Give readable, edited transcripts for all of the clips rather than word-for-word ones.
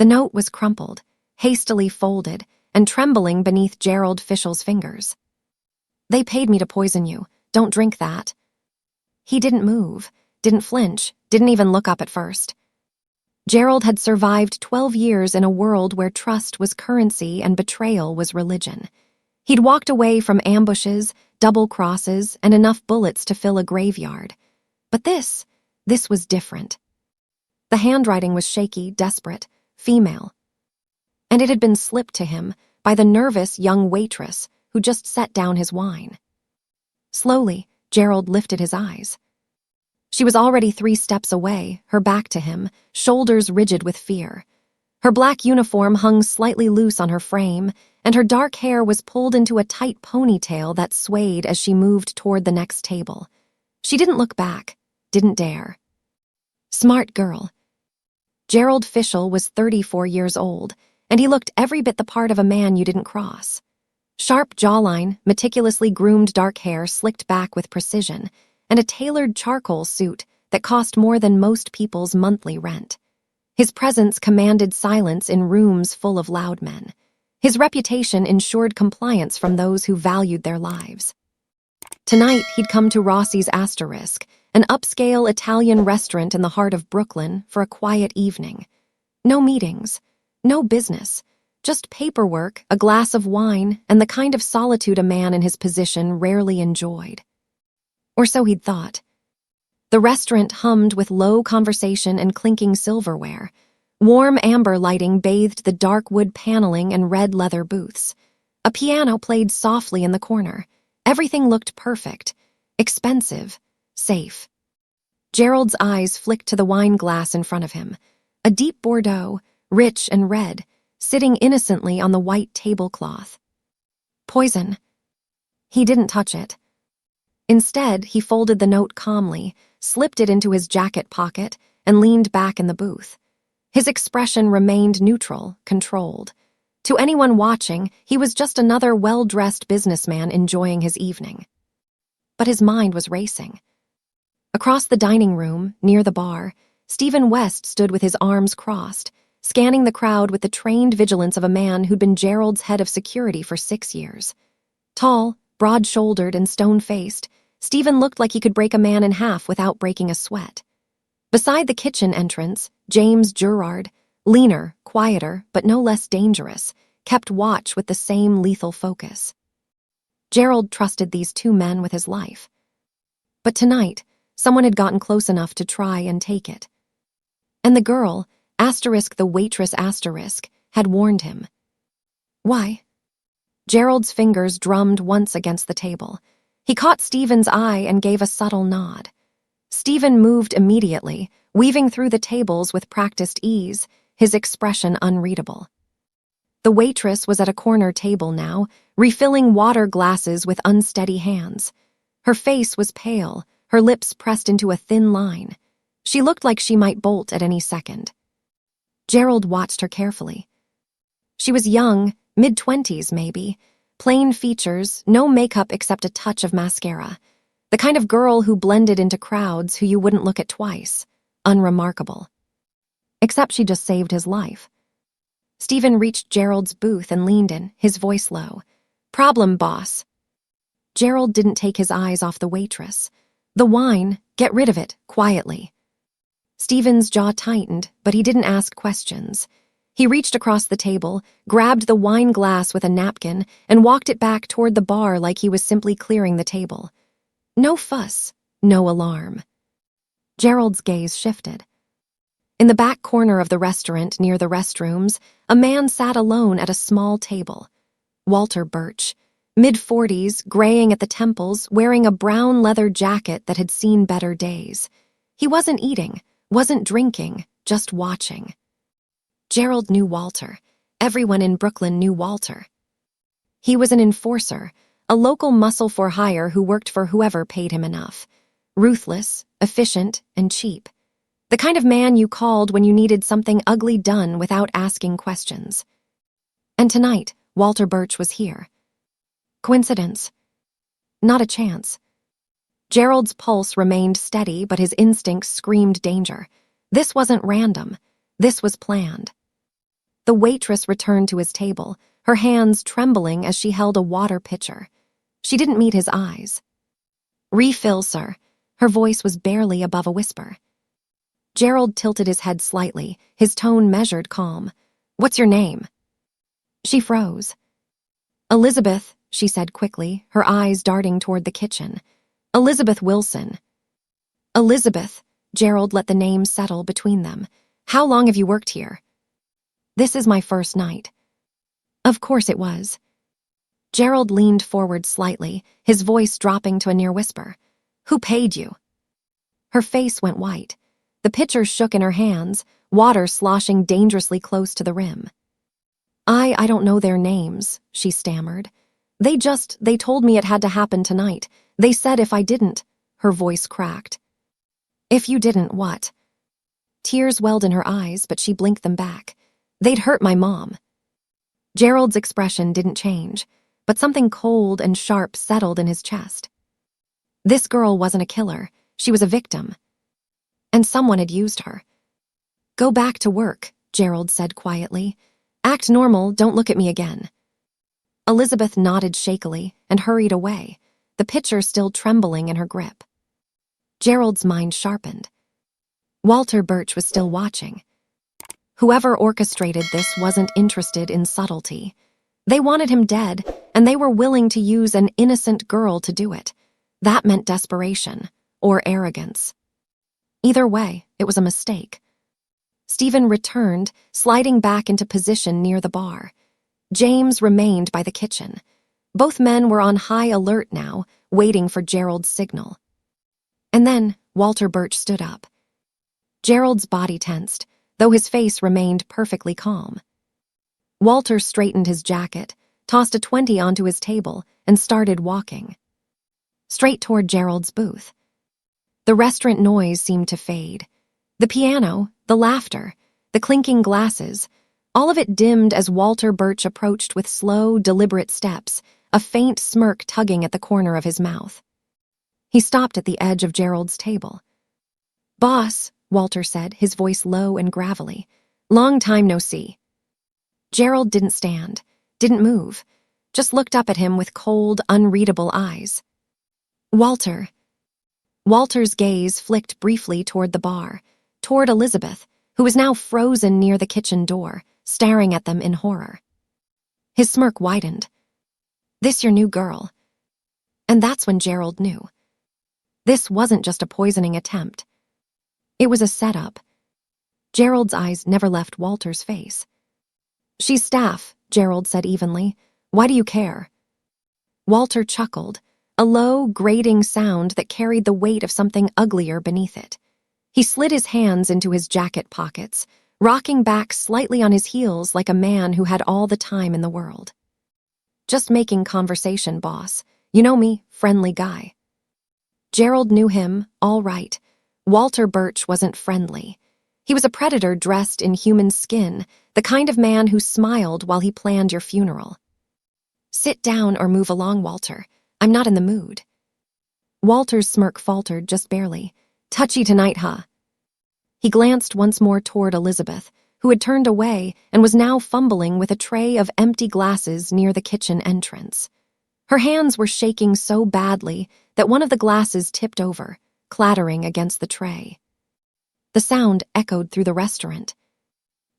The note was crumpled, hastily folded, and trembling beneath Gerald Fischel's fingers. "They paid me to poison you. Don't drink that." He didn't move, didn't flinch, didn't even look up at first. Gerald had survived 12 years in a world where trust was currency and betrayal was religion. He'd walked away from ambushes, double crosses, and enough bullets to fill a graveyard. But this was different. The handwriting was shaky, desperate, female. And it had been slipped to him by the nervous young waitress who just set down his wine. Slowly, Gerald lifted his eyes. She was already 3 steps away, her back to him, shoulders rigid with fear. Her black uniform hung slightly loose on her frame, and her dark hair was pulled into a tight ponytail that swayed as she moved toward the next table. She didn't look back, didn't dare. Smart girl. Gerald Fischel was 34 years old, and he looked every bit the part of a man you didn't cross. Sharp jawline, meticulously groomed dark hair slicked back with precision, and a tailored charcoal suit that cost more than most people's monthly rent. His presence commanded silence in rooms full of loud men. His reputation ensured compliance from those who valued their lives. Tonight, he'd come to Rossi's Asterisk, an upscale Italian restaurant in the heart of Brooklyn, for a quiet evening. No meetings, no business, just paperwork, a glass of wine, and the kind of solitude a man in his position rarely enjoyed. Or so he'd thought. The restaurant hummed with low conversation and clinking silverware. Warm amber lighting bathed the dark wood paneling and red leather booths. A piano played softly in the corner. Everything looked perfect, expensive, safe. Gerald's eyes flicked to the wine glass in front of him. A deep Bordeaux, rich and red, sitting innocently on the white tablecloth. Poison. He didn't touch it. Instead, he folded the note calmly, slipped it into his jacket pocket, and leaned back in the booth. His expression remained neutral, controlled. To anyone watching, he was just another well-dressed businessman enjoying his evening. But his mind was racing. Across the dining room, near the bar, Stephen West stood with his arms crossed, scanning the crowd with the trained vigilance of a man who'd been Gerald's head of security for 6 years. Tall, broad-shouldered, and stone-faced, Stephen looked like he could break a man in half without breaking a sweat. Beside the kitchen entrance, James Gerard, leaner, quieter, but no less dangerous, kept watch with the same lethal focus. Gerald trusted these 2 men with his life. But tonight, someone had gotten close enough to try and take it. And the girl, the waitress, had warned him. Why? Gerald's fingers drummed once against the table. He caught Stephen's eye and gave a subtle nod. Stephen moved immediately, weaving through the tables with practiced ease, his expression unreadable. The waitress was at a corner table now, refilling water glasses with unsteady hands. Her face was pale, her lips pressed into a thin line. She looked like she might bolt at any second. Gerald watched her carefully. She was young, mid-20s maybe, plain features, no makeup except a touch of mascara. The kind of girl who blended into crowds who you wouldn't look at twice. Unremarkable. Except she just saved his life. Stephen reached Gerald's booth and leaned in, his voice low. "Problem, boss." Gerald didn't take his eyes off the waitress. "The wine, get rid of it, quietly." Stephen's jaw tightened, but he didn't ask questions. He reached across the table, grabbed the wine glass with a napkin, and walked it back toward the bar like he was simply clearing the table. No fuss, no alarm. Gerald's gaze shifted. In the back corner of the restaurant near the restrooms, a man sat alone at a small table. Walter Birch, mid-40s, graying at the temples, wearing a brown leather jacket that had seen better days. He wasn't eating, wasn't drinking, just watching. Gerald knew Walter. Everyone in Brooklyn knew Walter. He was an enforcer, a local muscle for hire who worked for whoever paid him enough. Ruthless, efficient, and cheap. The kind of man you called when you needed something ugly done without asking questions. And tonight, Walter Birch was here. Coincidence? Not a chance. Gerald's pulse remained steady, but his instincts screamed danger. This wasn't random. This was planned. The waitress returned to his table, her hands trembling as she held a water pitcher. She didn't meet his eyes. "Refill, sir." Her voice was barely above a whisper. Gerald tilted his head slightly, his tone measured calm. "What's your name?" She froze. "Elizabeth," she said quickly, her eyes darting toward the kitchen. "Elizabeth Wilson." "Elizabeth," Gerald let the name settle between them. "How long have you worked here?" "This is my first night." Of course it was. Gerald leaned forward slightly, his voice dropping to a near whisper. "Who paid you?" Her face went white. The pitcher shook in her hands, water sloshing dangerously close to the rim. I don't know their names," she stammered. They told me it had to happen tonight. They said if I didn't," her voice cracked. "If you didn't, what?" Tears welled in her eyes, but she blinked them back. "They'd hurt my mom." Gerald's expression didn't change, but something cold and sharp settled in his chest. This girl wasn't a killer, she was a victim. And someone had used her. "Go back to work," Gerald said quietly. "Act normal, don't look at me again." Elizabeth nodded shakily and hurried away, the pitcher still trembling in her grip. Gerald's mind sharpened. Walter Birch was still watching. Whoever orchestrated this wasn't interested in subtlety. They wanted him dead, and they were willing to use an innocent girl to do it. That meant desperation, or arrogance. Either way, it was a mistake. Stephen returned, sliding back into position near the bar. James remained by the kitchen. Both men were on high alert now, waiting for Gerald's signal. And then Walter Birch stood up. Gerald's body tensed, though his face remained perfectly calm. Walter straightened his jacket, tossed a 20 onto his table, and started walking. Straight toward Gerald's booth. The restaurant noise seemed to fade. The piano, the laughter, the clinking glasses, all of it dimmed as Walter Birch approached with slow, deliberate steps, a faint smirk tugging at the corner of his mouth. He stopped at the edge of Gerald's table. "Boss," Walter said, his voice low and gravelly. "Long time no see." Gerald didn't stand, didn't move, just looked up at him with cold, unreadable eyes. "Walter." Walter's gaze flicked briefly toward the bar, toward Elizabeth, who was now frozen near the kitchen door, staring at them in horror. His smirk widened. "This your new girl?" And that's when Gerald knew. This wasn't just a poisoning attempt. It was a setup. Gerald's eyes never left Walter's face. "She's staff," Gerald said evenly. "Why do you care?" Walter chuckled, a low, grating sound that carried the weight of something uglier beneath it. He slid his hands into his jacket pockets, rocking back slightly on his heels like a man who had all the time in the world. "Just making conversation, boss. You know me, friendly guy." Gerald knew him, all right. Walter Birch wasn't friendly. He was a predator dressed in human skin, the kind of man who smiled while he planned your funeral. "Sit down or move along, Walter. I'm not in the mood." Walter's smirk faltered just barely. "Touchy tonight, huh?" He glanced once more toward Elizabeth, who had turned away and was now fumbling with a tray of empty glasses near the kitchen entrance. Her hands were shaking so badly that one of the glasses tipped over, clattering against the tray. The sound echoed through the restaurant.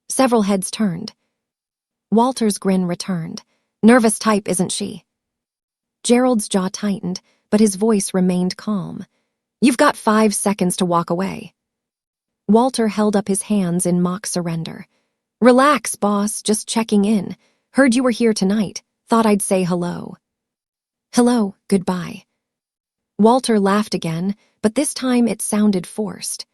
Several heads turned. Walter's grin returned. "Nervous type, isn't she?" Gerald's jaw tightened, but his voice remained calm. "You've got 5 seconds to walk away." Walter held up his hands in mock surrender. "Relax, boss, just checking in. Heard you were here tonight. Thought I'd say hello." "Hello, goodbye." Walter laughed again, but this time it sounded forced.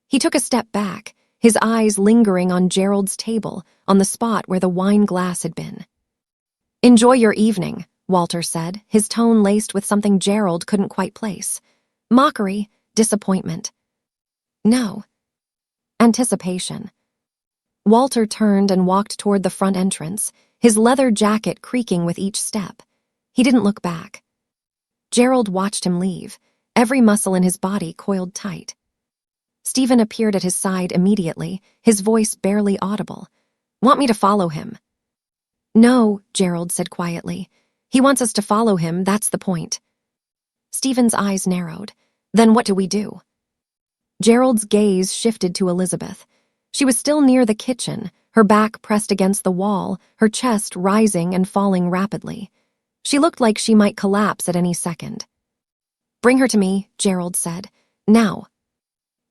He took a step back, his eyes lingering on Gerald's table, on the spot where the wine glass had been. "Enjoy your evening," Walter said, his tone laced with something Gerald couldn't quite place. Mockery, disappointment. No. Anticipation. Walter turned and walked toward the front entrance, his leather jacket creaking with each step. He didn't look back. Gerald watched him leave, every muscle in his body coiled tight. Stephen appeared at his side immediately, his voice barely audible. Want me to follow him?" "No," Gerald said quietly. "He wants us to follow him, that's the point." Stephen's eyes narrowed. "Then what do we do?" Gerald's gaze shifted to Elizabeth. She was still near the kitchen, her back pressed against the wall, her chest rising and falling rapidly. She looked like she might collapse at any second. "Bring her to me," Gerald said. "Now."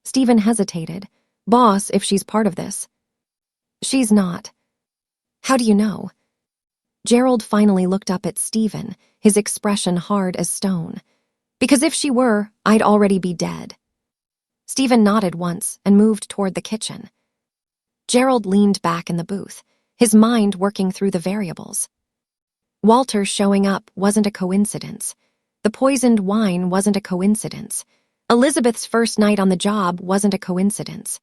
Stephen hesitated. "Boss, if she's part of this." "She's not." "How do you know?" Gerald finally looked up at Stephen, his expression hard as stone. "Because if she were, I'd already be dead." Stephen nodded once and moved toward the kitchen. Gerald leaned back in the booth, his mind working through the variables. Walter showing up wasn't a coincidence. The poisoned wine wasn't a coincidence. Elizabeth's first night on the job wasn't a coincidence.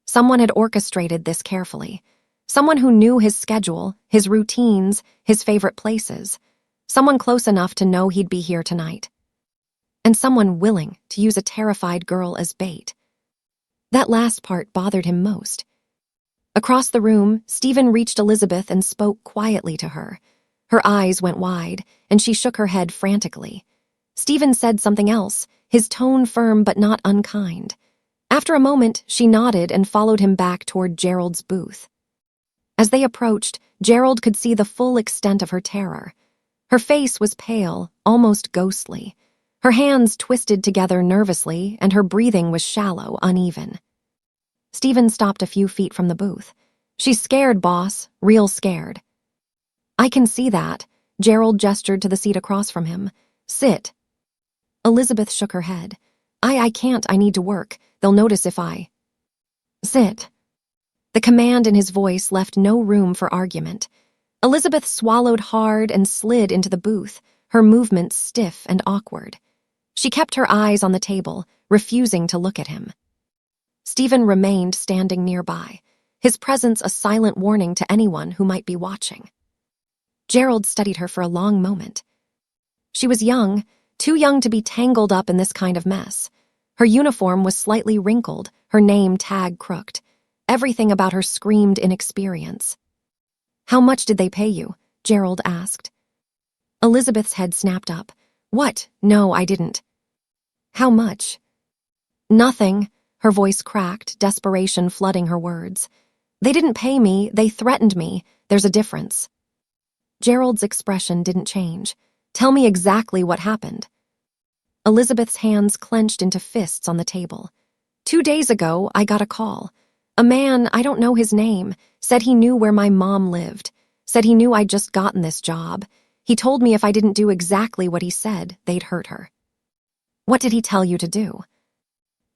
Someone had orchestrated this carefully. Someone who knew his schedule, his routines, his favorite places. Someone close enough to know he'd be here tonight. And someone willing to use a terrified girl as bait. That last part bothered him most. Across the room, Stephen reached Elizabeth and spoke quietly to her. Her eyes went wide, and she shook her head frantically. Stephen said something else, his tone firm but not unkind. After a moment, she nodded and followed him back toward Gerald's booth. As they approached, Gerald could see the full extent of her terror. Her face was pale, almost ghostly. Her hands twisted together nervously, and her breathing was shallow, uneven. Stephen stopped a few feet from the booth. "She's scared, boss, real scared." "I can see that." Gerald gestured to the seat across from him. "Sit." Elizabeth shook her head. I can't, I need to work. They'll notice if I..." "Sit." The command in his voice left no room for argument. Elizabeth swallowed hard and slid into the booth, her movements stiff and awkward. She kept her eyes on the table, refusing to look at him. Stephen remained standing nearby, his presence a silent warning to anyone who might be watching. Gerald studied her for a long moment. She was young, too young to be tangled up in this kind of mess. Her uniform was slightly wrinkled, her name tag crooked. Everything about her screamed inexperience. "How much did they pay you?" Gerald asked. Elizabeth's head snapped up. "What? No, I didn't." "How much?" "Nothing." Her voice cracked, desperation flooding her words. "They didn't pay me, they threatened me. There's a difference." Gerald's expression didn't change. "Tell me exactly what happened." Elizabeth's hands clenched into fists on the table. 2 days ago, I got a call. A man, I don't know his name, said he knew where my mom lived, said he knew I'd just gotten this job. He told me if I didn't do exactly what he said, they'd hurt her. "What did he tell you to do?"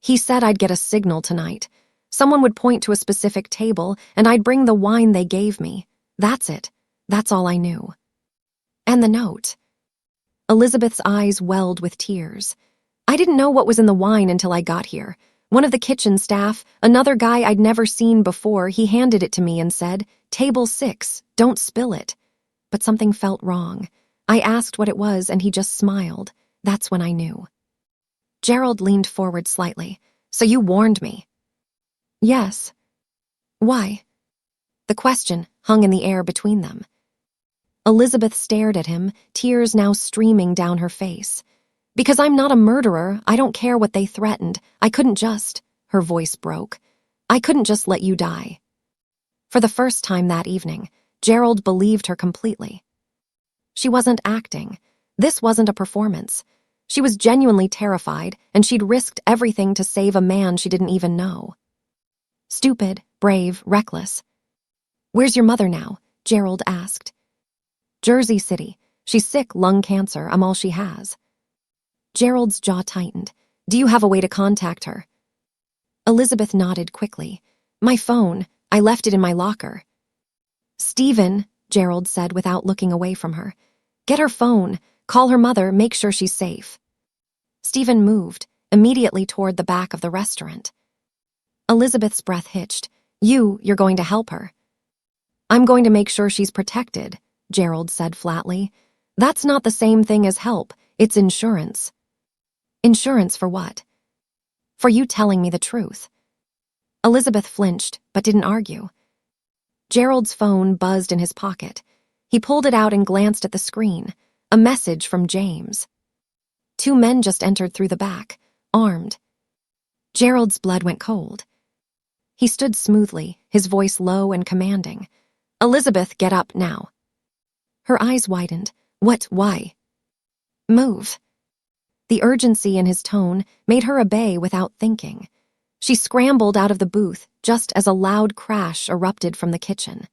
"He said I'd get a signal tonight. Someone would point to a specific table, and I'd bring the wine they gave me. That's it. That's all I knew." "And the note?" Elizabeth's eyes welled with tears. "I didn't know what was in the wine until I got here. One of the kitchen staff, another guy I'd never seen before, he handed it to me and said, 'Table 6, don't spill it.' But something felt wrong. I asked what it was and he just smiled. That's when I knew." Gerald leaned forward slightly. "So you warned me?" "Yes." "Why?" The question hung in the air between them. Elizabeth stared at him, tears now streaming down her face. "Because I'm not a murderer, I don't care what they threatened. I couldn't just..." Her voice broke. "I couldn't just let you die." For the first time that evening, Gerald believed her completely. She wasn't acting. This wasn't a performance. She was genuinely terrified, and she'd risked everything to save a man she didn't even know. Stupid, brave, reckless. "Where's your mother now?" Gerald asked. "Jersey City. She's sick, lung cancer, I'm all she has." Gerald's jaw tightened. "Do you have a way to contact her?" Elizabeth nodded quickly. "My phone. I left it in my locker." "Stephen," Gerald said without looking away from her. "Get her phone. Call her mother, make sure she's safe." Stephen moved, immediately toward the back of the restaurant. Elizabeth's breath hitched. You're going to help her." "I'm going to make sure she's protected," Gerald said flatly. "That's not the same thing as help. It's insurance." "Insurance for what?" "For you telling me the truth." Elizabeth flinched, but didn't argue. Gerald's phone buzzed in his pocket. He pulled it out and glanced at the screen. A message from James. 2 men just entered through the back, armed. Gerald's blood went cold. He stood smoothly, his voice low and commanding. "Elizabeth, get up now." Her eyes widened. "What? Why?" "Move." The urgency in his tone made her obey without thinking. She scrambled out of the booth just as a loud crash erupted from the kitchen.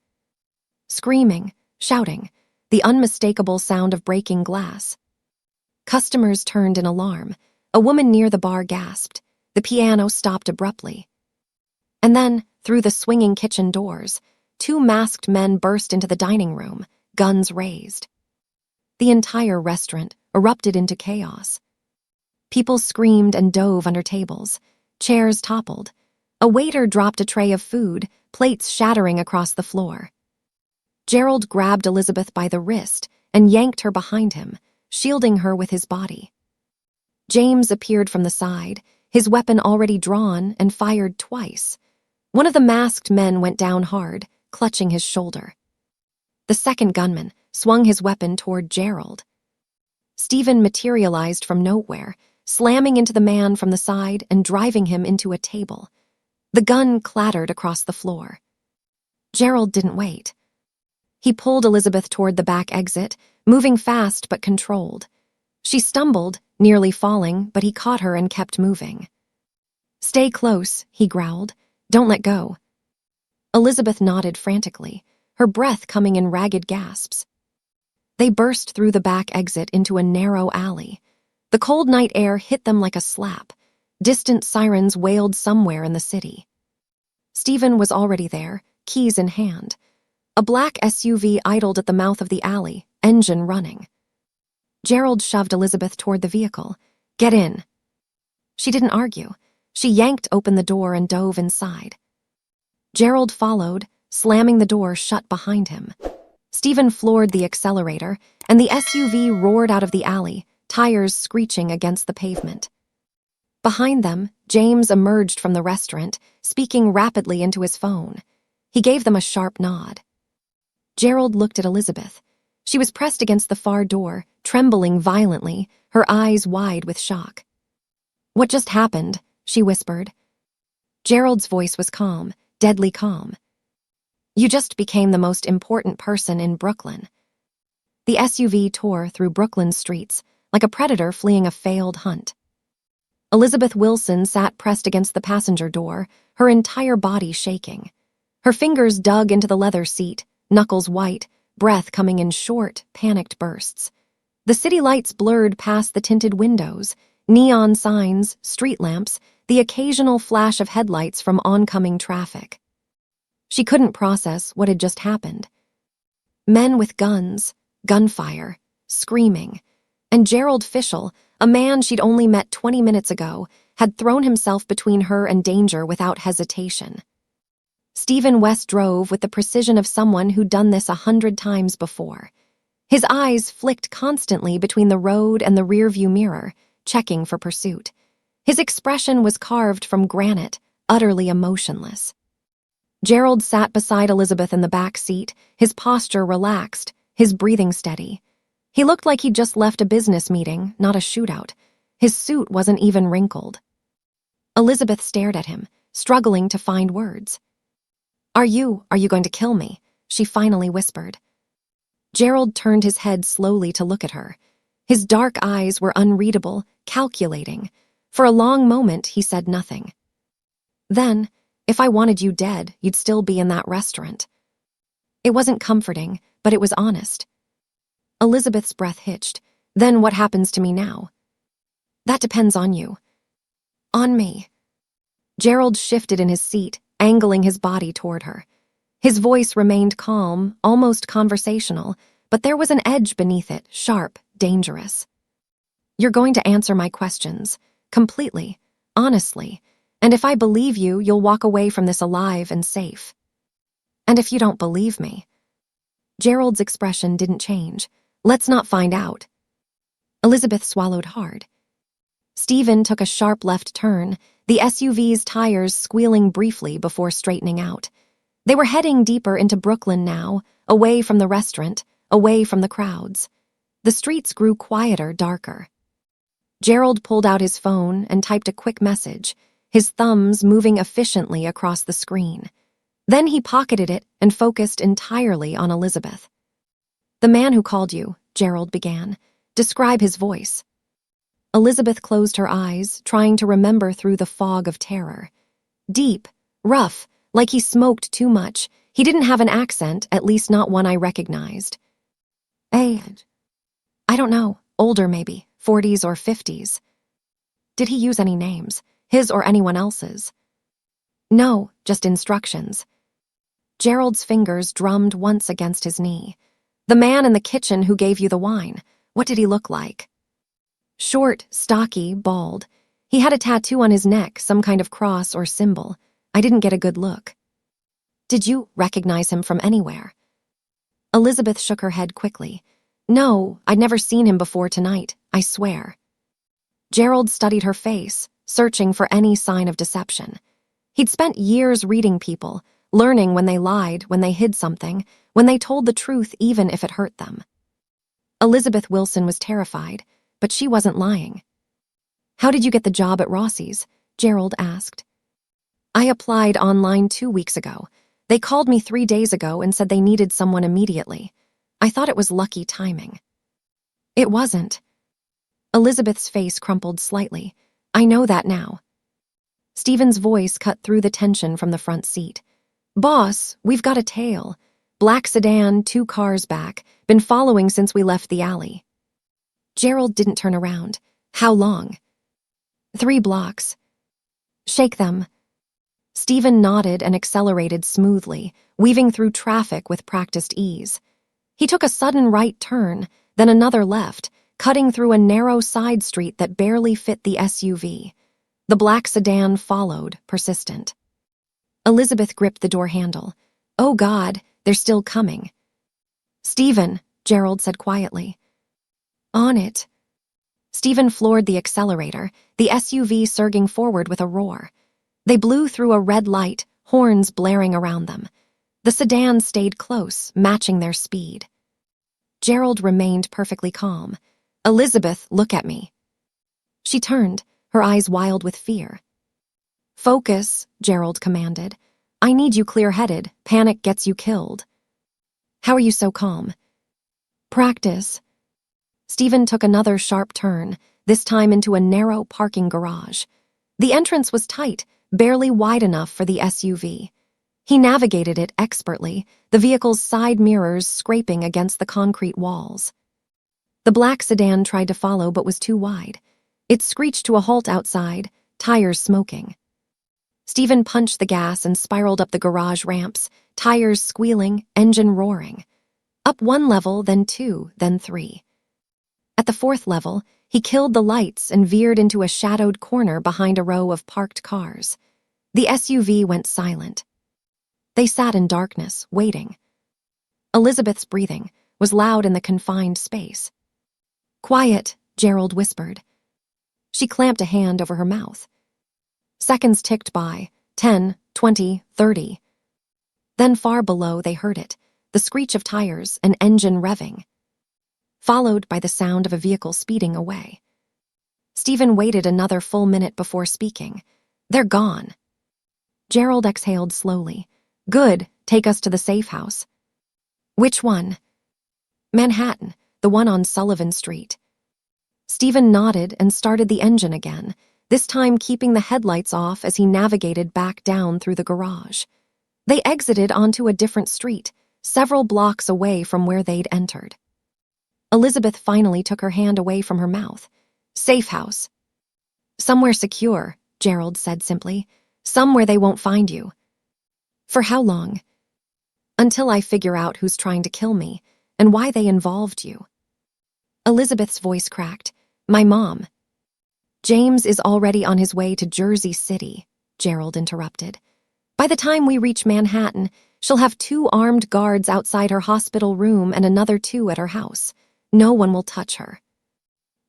Screaming, shouting, the unmistakable sound of breaking glass. Customers turned in alarm. A woman near the bar gasped. The piano stopped abruptly. And then, through the swinging kitchen doors, 2 masked men burst into the dining room, guns raised. The entire restaurant erupted into chaos. People screamed and dove under tables. Chairs toppled. A waiter dropped a tray of food, plates shattering across the floor. Gerald grabbed Elizabeth by the wrist and yanked her behind him, shielding her with his body. James appeared from the side, his weapon already drawn, and fired twice. One of the masked men went down hard, clutching his shoulder. The second gunman swung his weapon toward Gerald. Stephen materialized from nowhere, slamming into the man from the side and driving him into a table. The gun clattered across the floor. Gerald didn't wait. He pulled Elizabeth toward the back exit, moving fast but controlled. She stumbled, nearly falling, but he caught her and kept moving. "Stay close," he growled. "Don't let go." Elizabeth nodded frantically, her breath coming in ragged gasps. They burst through the back exit into a narrow alley. The cold night air hit them like a slap. Distant sirens wailed somewhere in the city. Stephen was already there, keys in hand. A black SUV idled at the mouth of the alley, engine running. Gerald shoved Elizabeth toward the vehicle. "Get in." She didn't argue. She yanked open the door and dove inside. Gerald followed, slamming the door shut behind him. Stephen floored the accelerator, and the SUV roared out of the alley, tires screeching against the pavement. Behind them, James emerged from the restaurant, speaking rapidly into his phone. He gave them a sharp nod. Gerald looked at Elizabeth. She was pressed against the far door, trembling violently, her eyes wide with shock. "What just happened?" she whispered. Gerald's voice was calm, deadly calm. "You just became the most important person in Brooklyn." The SUV tore through Brooklyn's streets, like a predator fleeing a failed hunt. Elizabeth Wilson sat pressed against the passenger door, her entire body shaking. Her fingers dug into the leather seat, knuckles white, breath coming in short, panicked bursts. The city lights blurred past the tinted windows, neon signs, street lamps, the occasional flash of headlights from oncoming traffic. She couldn't process what had just happened. Men with guns, gunfire, screaming, and Gerald Fischel, a man she'd only met 20 minutes ago, had thrown himself between her and danger without hesitation. Stephen West drove with the precision of someone who'd done this 100 times before. His eyes flicked constantly between the road and the rearview mirror, checking for pursuit. His expression was carved from granite, utterly emotionless. Gerald sat beside Elizabeth in the back seat, his posture relaxed, his breathing steady. He looked like he'd just left a business meeting, not a shootout. His suit wasn't even wrinkled. Elizabeth stared at him, struggling to find words. Are you going to kill me?" she finally whispered. Gerald turned his head slowly to look at her. His dark eyes were unreadable, calculating. For a long moment, he said nothing. "Then, if I wanted you dead, you'd still be in that restaurant." It wasn't comforting, but it was honest. Elizabeth's breath hitched. "Then what happens to me now?" "That depends on you." "On me." Gerald shifted in his seat, angling his body toward her. His voice remained calm, almost conversational, but there was an edge beneath it, sharp, dangerous. "You're going to answer my questions, completely, honestly, and if I believe you, you'll walk away from this alive and safe. And if you don't believe me..." Gerald's expression didn't change. "Let's not find out." Elizabeth swallowed hard. Stephen took a sharp left turn, the SUV's tires squealing briefly before straightening out. They were heading deeper into Brooklyn now, away from the restaurant, away from the crowds. The streets grew quieter, darker. Gerald pulled out his phone and typed a quick message, his thumbs moving efficiently across the screen. Then he pocketed it and focused entirely on Elizabeth. "The man who called you," Gerald began. "Describe his voice." Elizabeth closed her eyes, trying to remember through the fog of terror. Deep, rough, like he smoked too much. He didn't have an accent, at least not one I recognized. I don't know, older maybe, 40s or 50s. Did he use any names, his or anyone else's? No, just instructions. Gerald's fingers drummed once against his knee. "The man in the kitchen who gave you the wine, what did he look like?" "Short, stocky, bald. He had a tattoo on his neck, some kind of cross or symbol. I didn't get a good look." "Did you recognize him from anywhere?" Elizabeth shook her head quickly. "No, I'd never seen him before tonight, I swear." Gerald studied her face, searching for any sign of deception. He'd spent years reading people, learning when they lied, when they hid something, when they told the truth even if it hurt them. Elizabeth Wilson was terrified, but she wasn't lying. "How did you get the job at Rossi's?" Gerald asked. "I applied online 2 weeks ago. They called me 3 days ago and said they needed someone immediately. I thought it was lucky timing." "It wasn't." Elizabeth's face crumpled slightly. "I know that now." Stephen's voice cut through the tension from the front seat. "Boss, we've got a tail. Black sedan, 2 cars back. Been following since we left the alley." Gerald didn't turn around. "How long?" 3 blocks. "Shake them." Stephen nodded and accelerated smoothly, weaving through traffic with practiced ease. He took a sudden right turn, then another left, cutting through a narrow side street that barely fit the SUV. The black sedan followed, persistent. Elizabeth gripped the door handle. "Oh God, they're still coming." "Stephen," Gerald said quietly. "On it." Stephen floored the accelerator, the SUV surging forward with a roar. They blew through a red light, horns blaring around them. The sedan stayed close, matching their speed. Gerald remained perfectly calm. "Elizabeth, look at me." She turned, her eyes wild with fear. "Focus," Gerald commanded. "I need you clear-headed. Panic gets you killed." "How are you so calm?" "Practice." Stephen took another sharp turn, this time into a narrow parking garage. The entrance was tight, barely wide enough for the SUV. He navigated it expertly, the vehicle's side mirrors scraping against the concrete walls. The black sedan tried to follow but was too wide. It screeched to a halt outside, tires smoking. Stephen punched the gas and spiraled up the garage ramps, tires squealing, engine roaring. Up 1 level, then 2, then 3. At the 4th level, he killed the lights and veered into a shadowed corner behind a row of parked cars. The SUV went silent. They sat in darkness, waiting. Elizabeth's breathing was loud in the confined space. "Quiet," Gerald whispered. She clamped a hand over her mouth. Seconds ticked by, 10, 20, 30. Then far below they heard it, the screech of tires, an engine revving, followed by the sound of a vehicle speeding away. Stephen waited another full minute before speaking. "They're gone." Gerald exhaled slowly. "Good, take us to the safe house." "Which one?" "Manhattan, the one on Sullivan Street." Stephen nodded and started the engine again, this time keeping the headlights off as he navigated back down through the garage. They exited onto a different street, several blocks away from where they'd entered. Elizabeth finally took her hand away from her mouth. "Safe house." "Somewhere secure," Gerald said simply. "Somewhere they won't find you." "For how long?" "Until I figure out who's trying to kill me and why they involved you." Elizabeth's voice cracked. "My mom." "James is already on his way to Jersey City," Gerald interrupted. "By the time we reach Manhattan, she'll have 2 armed guards outside her hospital room and another 2 at her house. No one will touch her."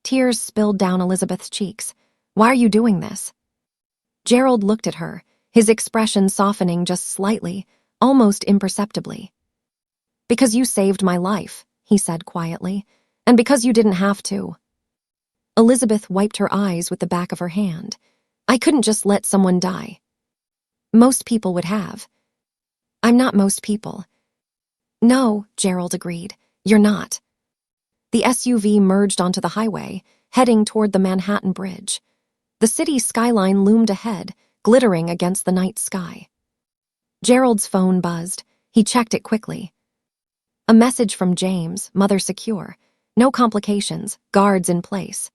Tears spilled down Elizabeth's cheeks. "Why are you doing this?" Gerald looked at her, his expression softening just slightly. almost imperceptibly. "Because you saved my life," he said quietly, "and because you didn't have to." Elizabeth wiped her eyes with the back of her hand. "I couldn't just let someone die. Most people would have." "I'm not most people." "No," Gerald agreed. "You're not." The SUV merged onto the highway, heading toward the Manhattan Bridge. The city skyline loomed ahead, glittering against the night sky. Gerald's phone buzzed. He checked it quickly. A message from James, mother secure. No complications, guards in place.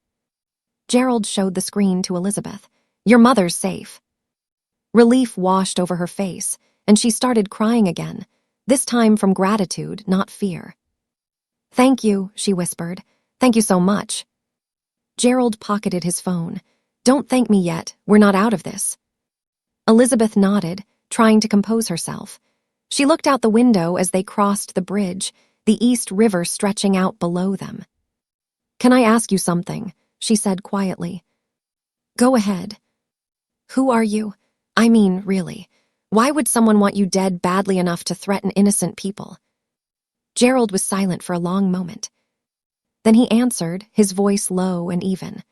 Gerald showed the screen to Elizabeth. "Your mother's safe." Relief washed over her face, and she started crying again, this time from gratitude, not fear. "Thank you," she whispered. "Thank you so much." Gerald pocketed his phone. "Don't thank me yet, we're not out of this." Elizabeth nodded, trying to compose herself. She looked out the window as they crossed the bridge, the East River stretching out below them. "Can I ask you something?" she said quietly. "Go ahead." "Who are you? I mean, really. Why would someone want you dead badly enough to threaten innocent people?" Gerald was silent for a long moment. Then he answered, his voice low and even.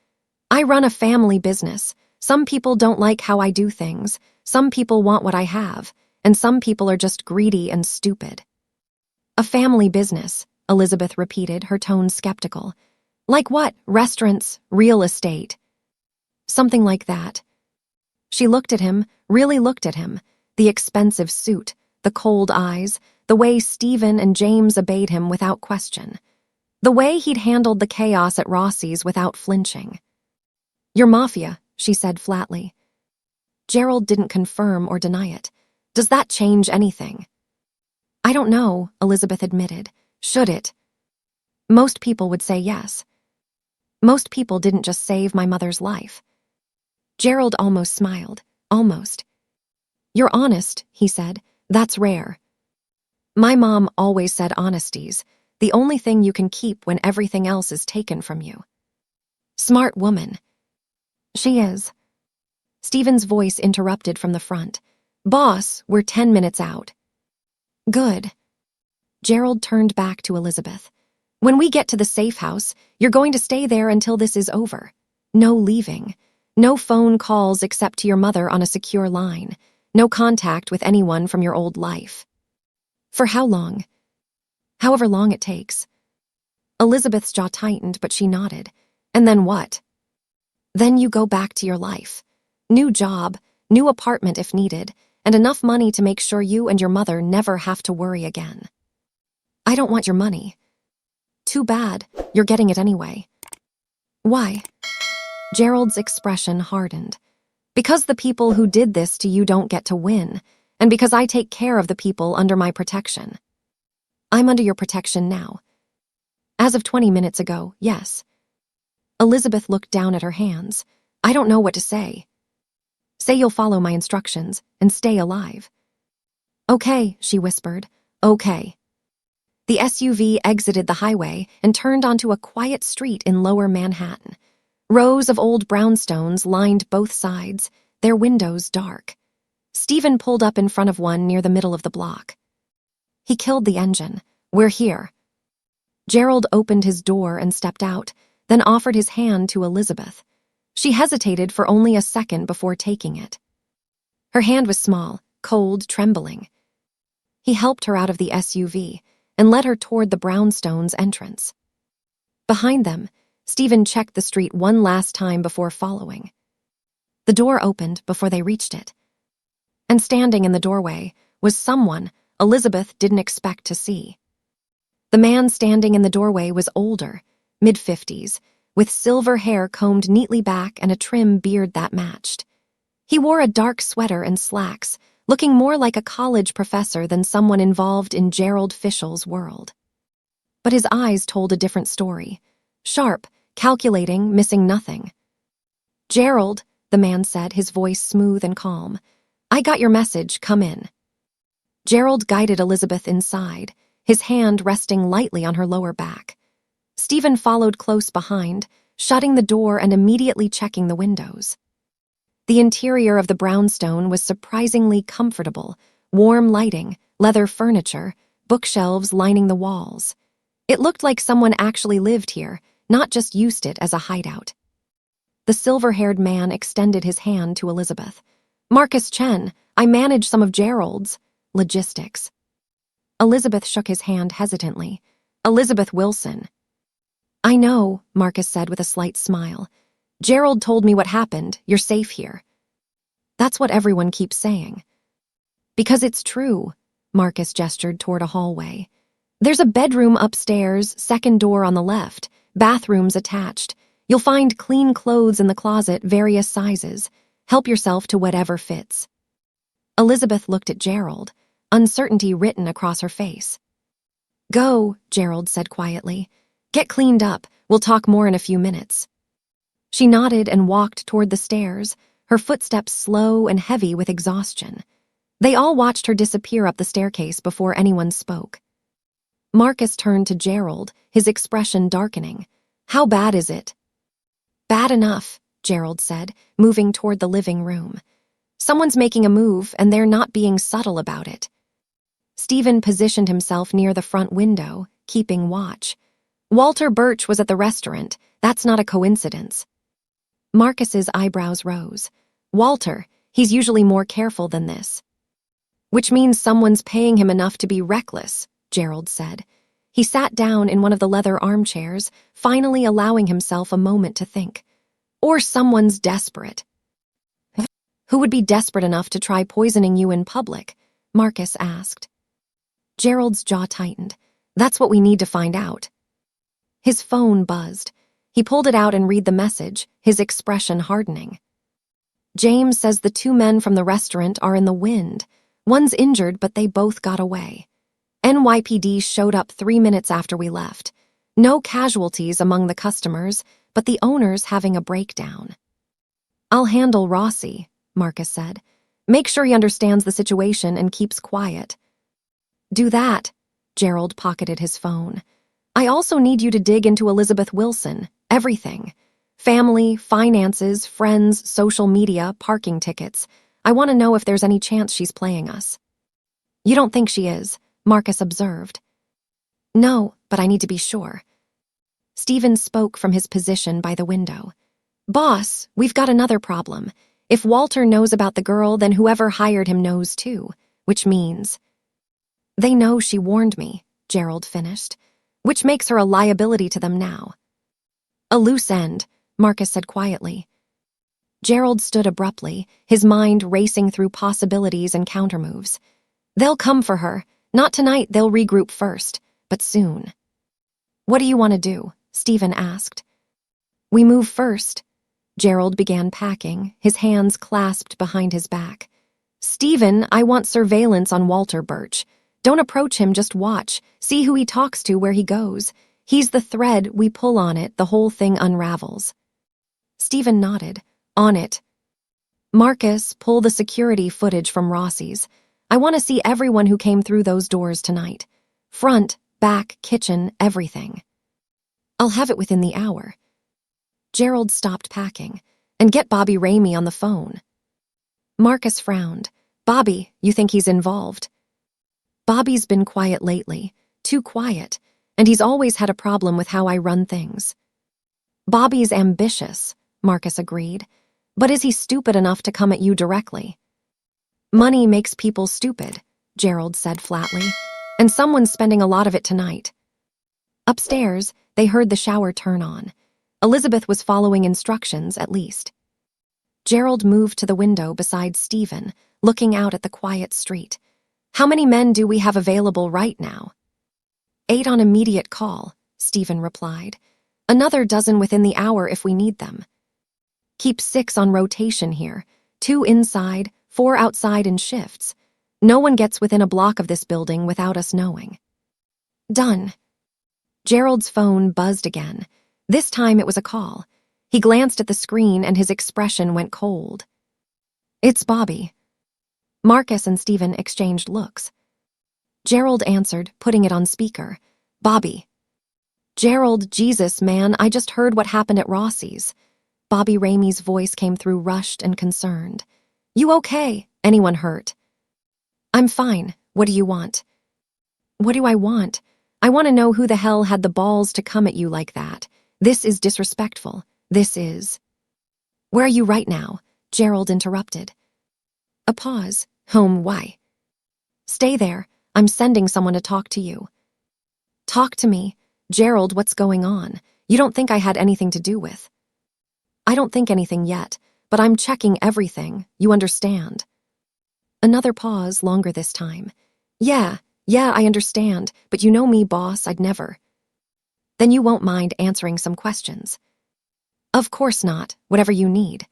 "I run a family business. Some people don't like how I do things. Some people want what I have. And some people are just greedy and stupid." "A family business," Elizabeth repeated, her tone skeptical. "Like what? Restaurants? Real estate?" "Something like that." She looked at him, really looked at him. The expensive suit, the cold eyes, the way Stephen and James obeyed him without question. The way he'd handled the chaos at Rossi's without flinching. "You're Mafia," she said flatly. Gerald didn't confirm or deny it. "Does that change anything?" "I don't know," Elizabeth admitted. "Should it?" "Most people would say yes." "Most people didn't just save my mother's life." Gerald almost smiled. Almost. "You're honest," he said. "That's rare." "My mom always said honesty's the only thing you can keep when everything else is taken from you." "Smart woman." "She is." Stephen's voice interrupted from the front. "Boss, we're 10 minutes out." "Good." Gerald turned back to Elizabeth. "When we get to the safe house, you're going to stay there until this is over. No leaving. No phone calls except to your mother on a secure line. No contact with anyone from your old life." "For how long?" "However long it takes." Elizabeth's jaw tightened, but she nodded. "And then what?" "Then you go back to your life. New job, new apartment if needed, and enough money to make sure you and your mother never have to worry again." "I don't want your money." "Too bad. You're getting it anyway." "Why?" Gerald's expression hardened. "Because the people who did this to you don't get to win, and because I take care of the people under my protection." "I'm under your protection now." "As of 20 minutes ago, yes." Elizabeth looked down at her hands. "I don't know what to say." "Say you'll follow my instructions and stay alive." "Okay," she whispered. "Okay." The SUV exited the highway and turned onto a quiet street in lower Manhattan. Rows of old brownstones lined both sides, their windows dark. Stephen pulled up in front of one near the middle of the block. "He killed the engine. We're here." Gerald opened his door and stepped out, then offered his hand to Elizabeth. She hesitated for only a second before taking it. Her hand was small, cold, trembling. He helped her out of the SUV and led her toward the brownstones' entrance. Behind them, Stephen checked the street one last time before following. The door opened before they reached it. And standing in the doorway was someone Elizabeth didn't expect to see. The man standing in the doorway was older, mid-50s, with silver hair combed neatly back and a trim beard that matched. He wore a dark sweater and slacks, looking more like a college professor than someone involved in Gerald Fischel's world. But his eyes told a different story. Sharp, calculating, missing nothing. "Gerald," the man said, his voice smooth and calm. "I got your message, come in." Gerald guided Elizabeth inside, his hand resting lightly on her lower back. Stephen followed close behind, shutting the door and immediately checking the windows. The interior of the brownstone was surprisingly comfortable, Warm lighting, leather furniture, bookshelves lining the walls. It looked like someone actually lived here, not just used it as a hideout. The silver-haired man extended his hand to Elizabeth. "Marcus Chen, I manage some of Gerald's logistics." Elizabeth shook his hand hesitantly. "Elizabeth Wilson." "I know," Marcus said with a slight smile. "Gerald told me what happened. You're safe here." "That's what everyone keeps saying." "Because it's true," Marcus gestured toward a hallway. "There's a bedroom upstairs, second door on the left, bathrooms attached. You'll find clean clothes in the closet, various sizes. Help yourself to whatever fits." Elizabeth looked at Gerald, uncertainty written across her face. "Go," Gerald said quietly. "Get cleaned up. We'll talk more in a few minutes." She nodded and walked toward the stairs, her footsteps slow and heavy with exhaustion. They all watched her disappear up the staircase before anyone spoke. Marcus turned to Gerald, his expression darkening. "How bad is it?" "Bad enough," Gerald said, moving toward the living room. "Someone's making a move, and they're not being subtle about it." Stephen positioned himself near the front window, keeping watch. "Walter Birch was at the restaurant. That's not a coincidence." Marcus's eyebrows rose. "Walter, he's usually more careful than this." "Which means someone's paying him enough to be reckless," Gerald said. He sat down in one of the leather armchairs, finally allowing himself a moment to think. "Or someone's desperate." "Who would be desperate enough to try poisoning you in public?" Marcus asked. Gerald's jaw tightened. "That's what we need to find out." His phone buzzed. He pulled it out and read the message, his expression hardening. "James says the two men from the restaurant are in the wind. One's injured, but they both got away. NYPD showed up 3 minutes after we left. No casualties among the customers, but the owner's having a breakdown." "I'll handle Rossi," Marcus said. "Make sure he understands the situation and keeps quiet." "Do that." Gerald pocketed his phone. "I also need you to dig into Elizabeth Wilson, everything. Family, finances, friends, social media, parking tickets. I want to know if there's any chance she's playing us." "You don't think she is," Marcus observed. "No, but I need to be sure." Stephen spoke from his position by the window. "Boss, we've got another problem. If Walter knows about the girl, then whoever hired him knows too, which means—" "They know she warned me," Gerald finished, "which makes her a liability to them now." "A loose end," Marcus said quietly. Gerald stood abruptly, his mind racing through possibilities and countermoves. "They'll come for her. Not tonight, they'll regroup first, but soon." "What do you want to do?" Stephen asked. "We move first." Gerald began packing, his hands clasped behind his back. "Stephen, I want surveillance on Walter Birch. Don't approach him, just watch. See who he talks to, where he goes. He's the thread, we pull on it, the whole thing unravels." Stephen nodded. "On it." "Marcus, pull the security footage from Rossi's. I want to see everyone who came through those doors tonight. Front, back, kitchen, everything." "I'll have it within the hour." Gerald stopped packing. "And get Bobby Ramey on the phone." Marcus frowned. "Bobby, you think he's involved?" "Bobby's been quiet lately. Too quiet. And he's always had a problem with how I run things." "Bobby's ambitious," Marcus agreed. "But is he stupid enough to come at you directly?" "Money makes people stupid," Gerald said flatly. "And someone's spending a lot of it tonight." Upstairs, they heard the shower turn on. Elizabeth was following instructions, at least. Gerald moved to the window beside Stephen, looking out at the quiet street. "How many men do we have available right now?" 8 on immediate call, Stephen replied. "Another dozen within the hour if we need them. Keep 6 on rotation here, 2 inside, 4 outside in shifts. No one gets within a block of this building without us knowing." "Done." Gerald's phone buzzed again. This time it was a call. He glanced at the screen and his expression went cold. "It's Bobby." Marcus and Stephen exchanged looks. Gerald answered, putting it on speaker. "Bobby." "Gerald, Jesus, man, I just heard what happened at Rossi's." Bobby Ramey's voice came through rushed and concerned. "You okay? Anyone hurt?" I'm fine. What do you want? What do I want? I want to know who the hell had the balls to come at you like that. This is disrespectful. This is... Where are you right now? Gerald interrupted. A pause. Home, why? Stay there. I'm sending someone to talk to you. Talk to me. Gerald, what's going on? You don't think I had anything to do with? I don't think anything yet, but I'm checking everything. You understand? Another pause, longer this time. Yeah, I understand, but you know me, boss, I'd never. Then you won't mind answering some questions. Of course not, whatever you need.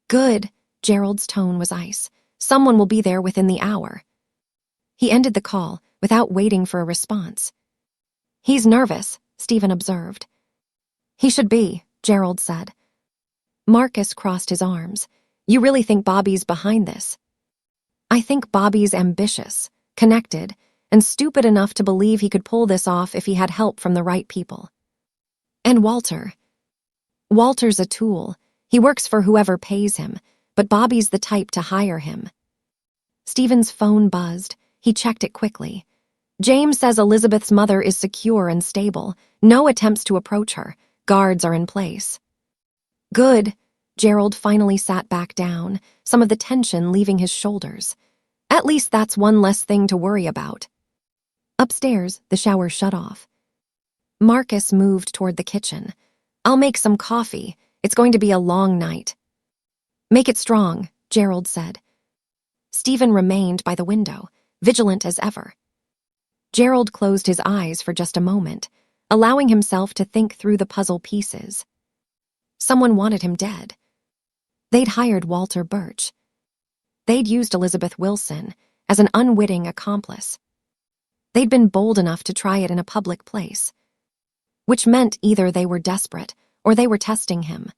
Good. Gerald's tone was ice. Someone will be there within the hour. He ended the call without waiting for a response. He's nervous, Stephen observed. He should be, Gerald said. Marcus crossed his arms. You really think Bobby's behind this? I think Bobby's ambitious, connected, and stupid enough to believe he could pull this off if he had help from the right people. And Walter? Walter's a tool. He works for whoever pays him, but Bobby's the type to hire him. Stephen's phone buzzed. He checked it quickly. James says Elizabeth's mother is secure and stable. No attempts to approach her. Guards are in place. Good. Gerald finally sat back down, some of the tension leaving his shoulders. At least that's one less thing to worry about. Upstairs, the shower shut off. Marcus moved toward the kitchen. I'll make some coffee. It's going to be a long night. Make it strong, Gerald said. Stephen remained by the window, vigilant as ever. Gerald closed his eyes for just a moment, allowing himself to think through the puzzle pieces. Someone wanted him dead. They'd hired Walter Birch. They'd used Elizabeth Wilson as an unwitting accomplice. They'd been bold enough to try it in a public place, which meant either they were desperate or they were testing him.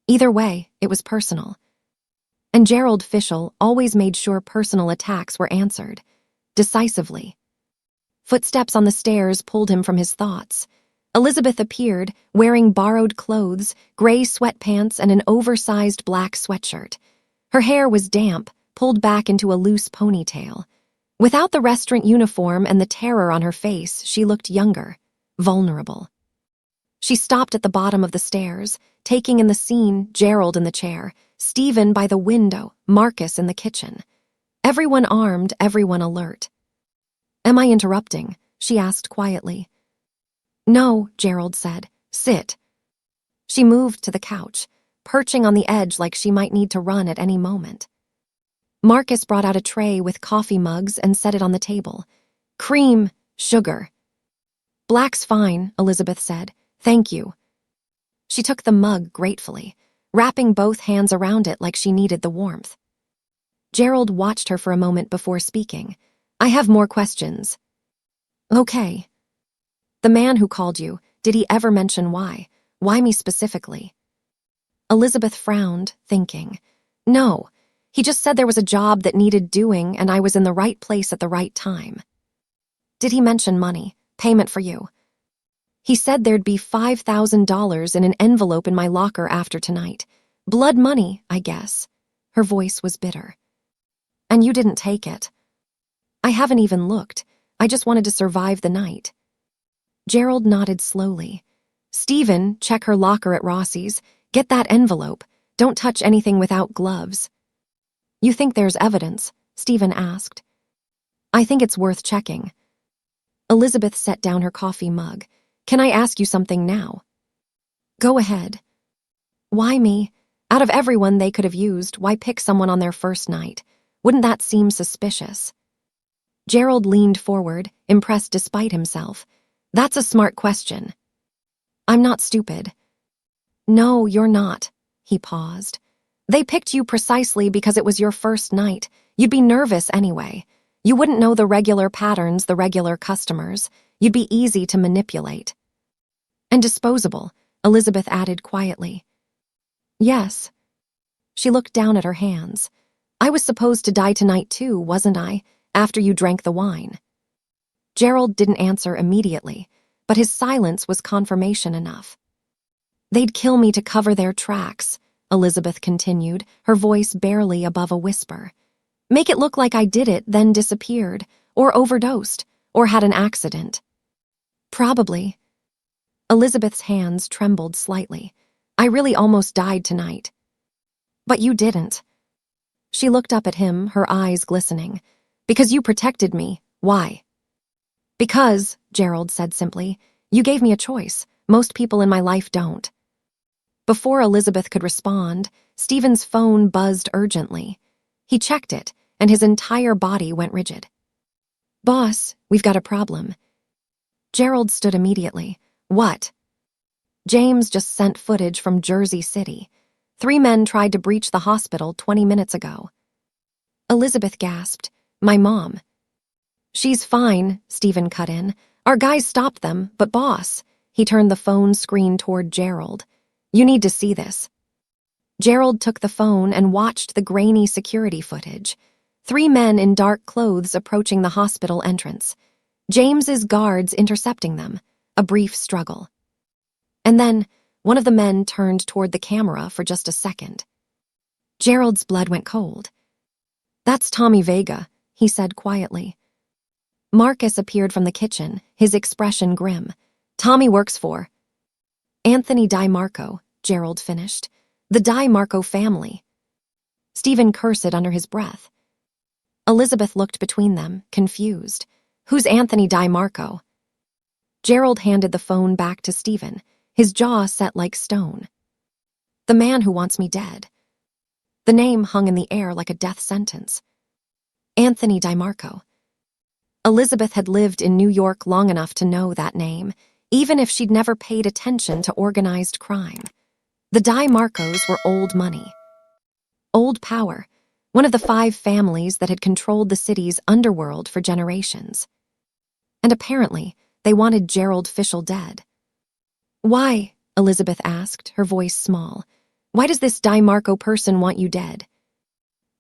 Either way, it was personal. And Gerald Fischel always made sure personal attacks were answered, decisively. Footsteps on the stairs pulled him from his thoughts. Elizabeth appeared, wearing borrowed clothes, gray sweatpants, and an oversized black sweatshirt. Her hair was damp, pulled back into a loose ponytail. Without the restaurant uniform and the terror on her face, she looked younger, vulnerable. She stopped at the bottom of the stairs, taking in the scene, Gerald in the chair, Stephen by the window, Marcus in the kitchen. Everyone armed, everyone alert. Am I interrupting? She asked quietly. No, Gerald said. Sit. She moved to the couch, perching on the edge like she might need to run at any moment. Marcus brought out a tray with coffee mugs and set it on the table. Cream, sugar. Black's fine, Elizabeth said. Thank you. She took the mug gratefully, wrapping both hands around it like she needed the warmth. Gerald watched her for a moment before speaking. I have more questions. Okay. The man who called you, did he ever mention why? Why me specifically? Elizabeth frowned, thinking. No, he just said there was a job that needed doing and I was in the right place at the right time. Did he mention money, payment for you? He said there'd be $5,000 in an envelope in my locker after tonight. Blood money, I guess. Her voice was bitter. And you didn't take it. I haven't even looked. I just wanted to survive the night. Gerald nodded slowly. Stephen, check her locker at Rossi's. Get that envelope. Don't touch anything without gloves. You think there's evidence? Stephen asked. I think it's worth checking. Elizabeth set down her coffee mug. Can I ask you something now? Go ahead. Why me? Out of everyone they could have used, why pick someone on their first night? Wouldn't that seem suspicious? Gerald leaned forward, impressed despite himself. That's a smart question. I'm not stupid. No, you're not. He paused. They picked you precisely because it was your first night. You'd be nervous anyway. You wouldn't know the regular patterns, the regular customers. You'd be easy to manipulate. And disposable, Elizabeth added quietly. Yes. She looked down at her hands. I was supposed to die tonight too, wasn't I, after you drank the wine? Gerald didn't answer immediately, but his silence was confirmation enough. They'd kill me to cover their tracks, Elizabeth continued, her voice barely above a whisper. Make it look like I did it, then disappeared, or overdosed, or had an accident. Probably. Elizabeth's hands trembled slightly. I really almost died tonight. But you didn't. She looked up at him, her eyes glistening. Because you protected me. Why? Because, Gerald said simply, you gave me a choice. Most people in my life don't. Before Elizabeth could respond, Stephen's phone buzzed urgently. He checked it, and his entire body went rigid. Boss, we've got a problem. Gerald stood immediately. What? James just sent footage from Jersey City. 3 men tried to breach the hospital 20 minutes ago. Elizabeth gasped. My mom. She's fine, Stephen cut in. Our guys stopped them, but boss. He turned the phone screen toward Gerald. You need to see this. Gerald took the phone and watched the grainy security footage. 3 men in dark clothes approaching the hospital entrance. James's guards intercepting them. A brief struggle. And then, one of the men turned toward the camera for just a second. Gerald's blood went cold. That's Tommy Vega, he said quietly. Marcus appeared from the kitchen, his expression grim. Tommy works for Anthony DiMarco, Gerald finished. The DiMarco family. Stephen cursed under his breath. Elizabeth looked between them, confused. Who's Anthony DiMarco? Gerald handed the phone back to Stephen, his jaw set like stone. The man who wants me dead. The name hung in the air like a death sentence. Anthony DiMarco. Elizabeth had lived in New York long enough to know that name, even if she'd never paid attention to organized crime. The DiMarcos were old money. Old power, one of the 5 families that had controlled the city's underworld for generations. And apparently, they wanted Gerald Fischel dead. Why? Elizabeth asked, her voice small. Why does this DiMarco person want you dead?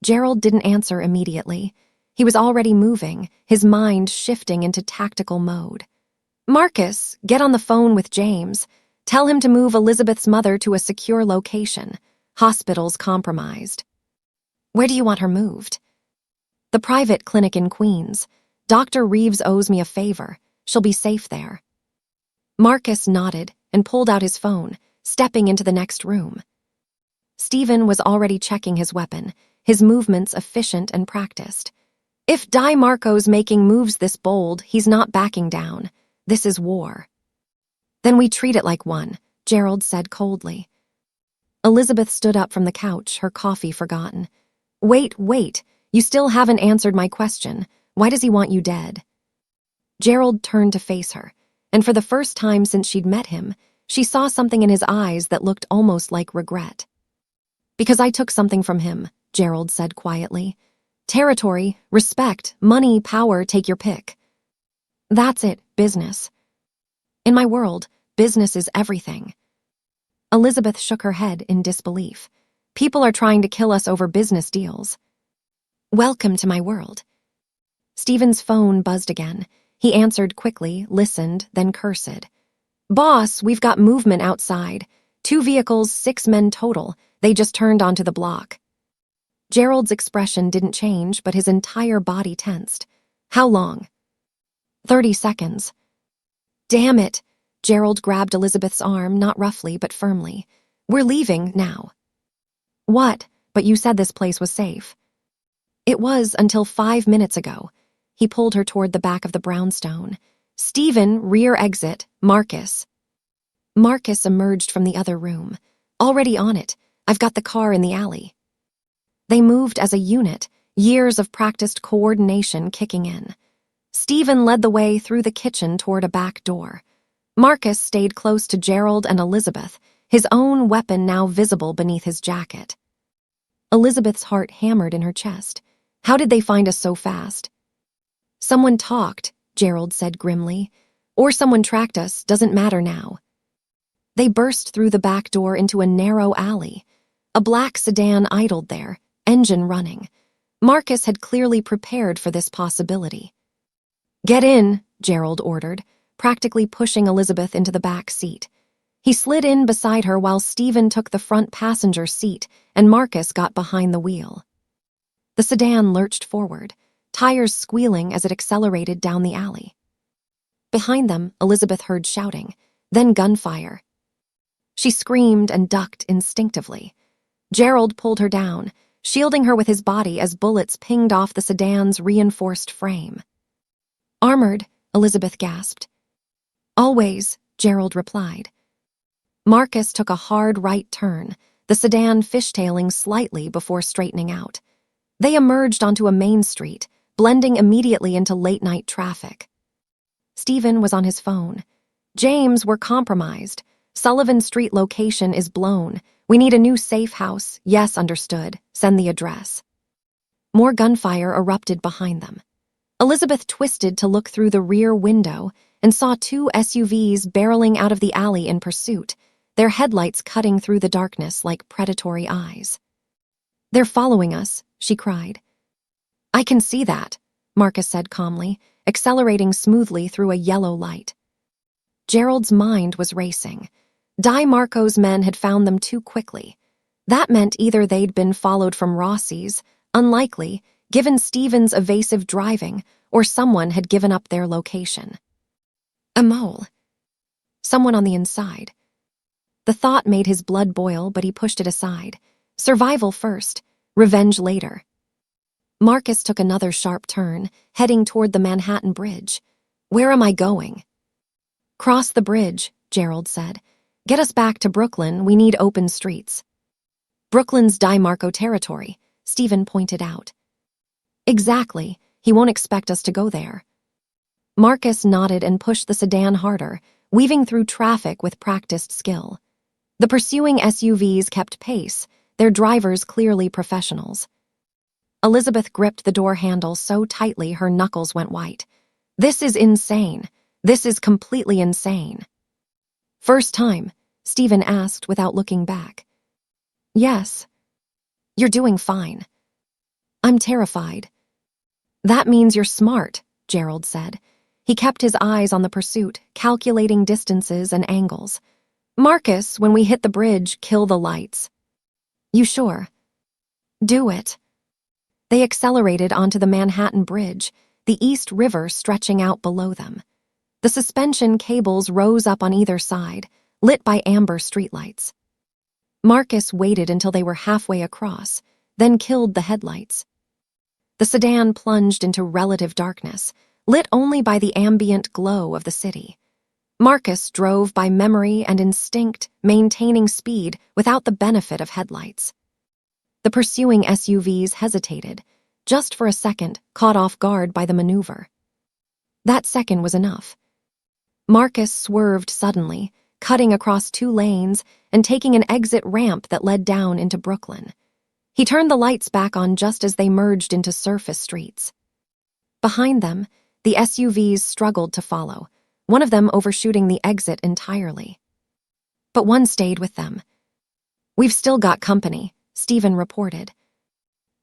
Gerald didn't answer immediately. He was already moving, his mind shifting into tactical mode. Marcus, get on the phone with James. Tell him to move Elizabeth's mother to a secure location. Hospital's compromised. Where do you want her moved? The private clinic in Queens. Dr. Reeves owes me a favor. She'll be safe there. Marcus nodded and pulled out his phone, stepping into the next room. Stephen was already checking his weapon, his movements efficient and practiced. If DiMarco's making moves this bold, he's not backing down. This is war. Then we treat it like one, Gerald said coldly. Elizabeth stood up from the couch, her coffee forgotten. Wait, you still haven't answered my question. Why does he want you dead? Gerald turned to face her, and for the first time since she'd met him, she saw something in his eyes that looked almost like regret. Because I took something from him, Gerald said quietly. Territory, respect, money, power, take your pick. That's it, business. In my world, business is everything. Elizabeth shook her head in disbelief. People are trying to kill us over business deals. Welcome to my world. Stephen's phone buzzed again. He answered quickly, listened, then cursed. Boss, we've got movement outside. 2 vehicles, 6 men total. They just turned onto the block. Gerald's expression didn't change, but his entire body tensed. How long? 30 seconds. Damn it. Gerald grabbed Elizabeth's arm, not roughly, but firmly. We're leaving now. What? But you said this place was safe. It was until 5 minutes ago. He pulled her toward the back of the brownstone. Stephen, rear exit, Marcus. Marcus emerged from the other room. Already on it. I've got the car in the alley. They moved as a unit, years of practiced coordination kicking in. Stephen led the way through the kitchen toward a back door. Marcus stayed close to Gerald and Elizabeth, his own weapon now visible beneath his jacket. Elizabeth's heart hammered in her chest. How did they find us so fast? Someone talked, Gerald said grimly. Or someone tracked us, doesn't matter now. They burst through the back door into a narrow alley. A black sedan idled there, engine running. Marcus had clearly prepared for this possibility. Get in, Gerald ordered, practically pushing Elizabeth into the back seat. He slid in beside her while Stephen took the front passenger seat and Marcus got behind the wheel. The sedan lurched forward, tires squealing as it accelerated down the alley. Behind them, Elizabeth heard shouting, then gunfire. She screamed and ducked instinctively. Gerald pulled her down, shielding her with his body as bullets pinged off the sedan's reinforced frame. "Armored," Elizabeth gasped. "Always," Gerald replied. Marcus took a hard right turn, the sedan fishtailing slightly before straightening out. They emerged onto a main street, blending immediately into late-night traffic. Stephen was on his phone. "James, we're compromised. Sullivan Street location is blown. We need a new safe house. Yes, understood. Send the address." More gunfire erupted behind them. Elizabeth twisted to look through the rear window and saw two SUVs barreling out of the alley in pursuit, their headlights cutting through the darkness like predatory eyes. "They're following us," she cried. "I can see that," Marcus said calmly, accelerating smoothly through a yellow light. Gerald's mind was racing. Di Marco's men had found them too quickly. That meant either they'd been followed from Rossi's, unlikely, given Stephen's evasive driving, or someone had given up their location. A mole. Someone on the inside. The thought made his blood boil, but he pushed it aside. Survival first, revenge later. Marcus took another sharp turn, heading toward the Manhattan Bridge. "Where am I going?" "Cross the bridge," Gerald said. "Get us back to Brooklyn. We need open streets." "Brooklyn's Di Marco territory," Stephen pointed out. "Exactly. He won't expect us to go there." Marcus nodded and pushed the sedan harder, weaving through traffic with practiced skill. The pursuing SUVs kept pace, their drivers clearly professionals. Elizabeth gripped the door handle so tightly her knuckles went white. "This is insane. This is completely insane." "First time?" Stephen asked without looking back. "Yes." "You're doing fine." "I'm terrified." "That means you're smart," Gerald said. He kept his eyes on the pursuit, calculating distances and angles. "Marcus, when we hit the bridge, kill the lights." "You sure?" "Do it." They accelerated onto the Manhattan Bridge, the East River stretching out below them. The suspension cables rose up on either side, lit by amber streetlights. Marcus waited until they were halfway across, then killed the headlights. The sedan plunged into relative darkness, lit only by the ambient glow of the city. Marcus drove by memory and instinct, maintaining speed without the benefit of headlights. The pursuing SUVs hesitated, just for a second, caught off guard by the maneuver. That second was enough. Marcus swerved suddenly, cutting across two lanes and taking an exit ramp that led down into Brooklyn. He turned the lights back on just as they merged into surface streets. Behind them, the SUVs struggled to follow, one of them overshooting the exit entirely. But one stayed with them. "We've still got company," Stephen reported.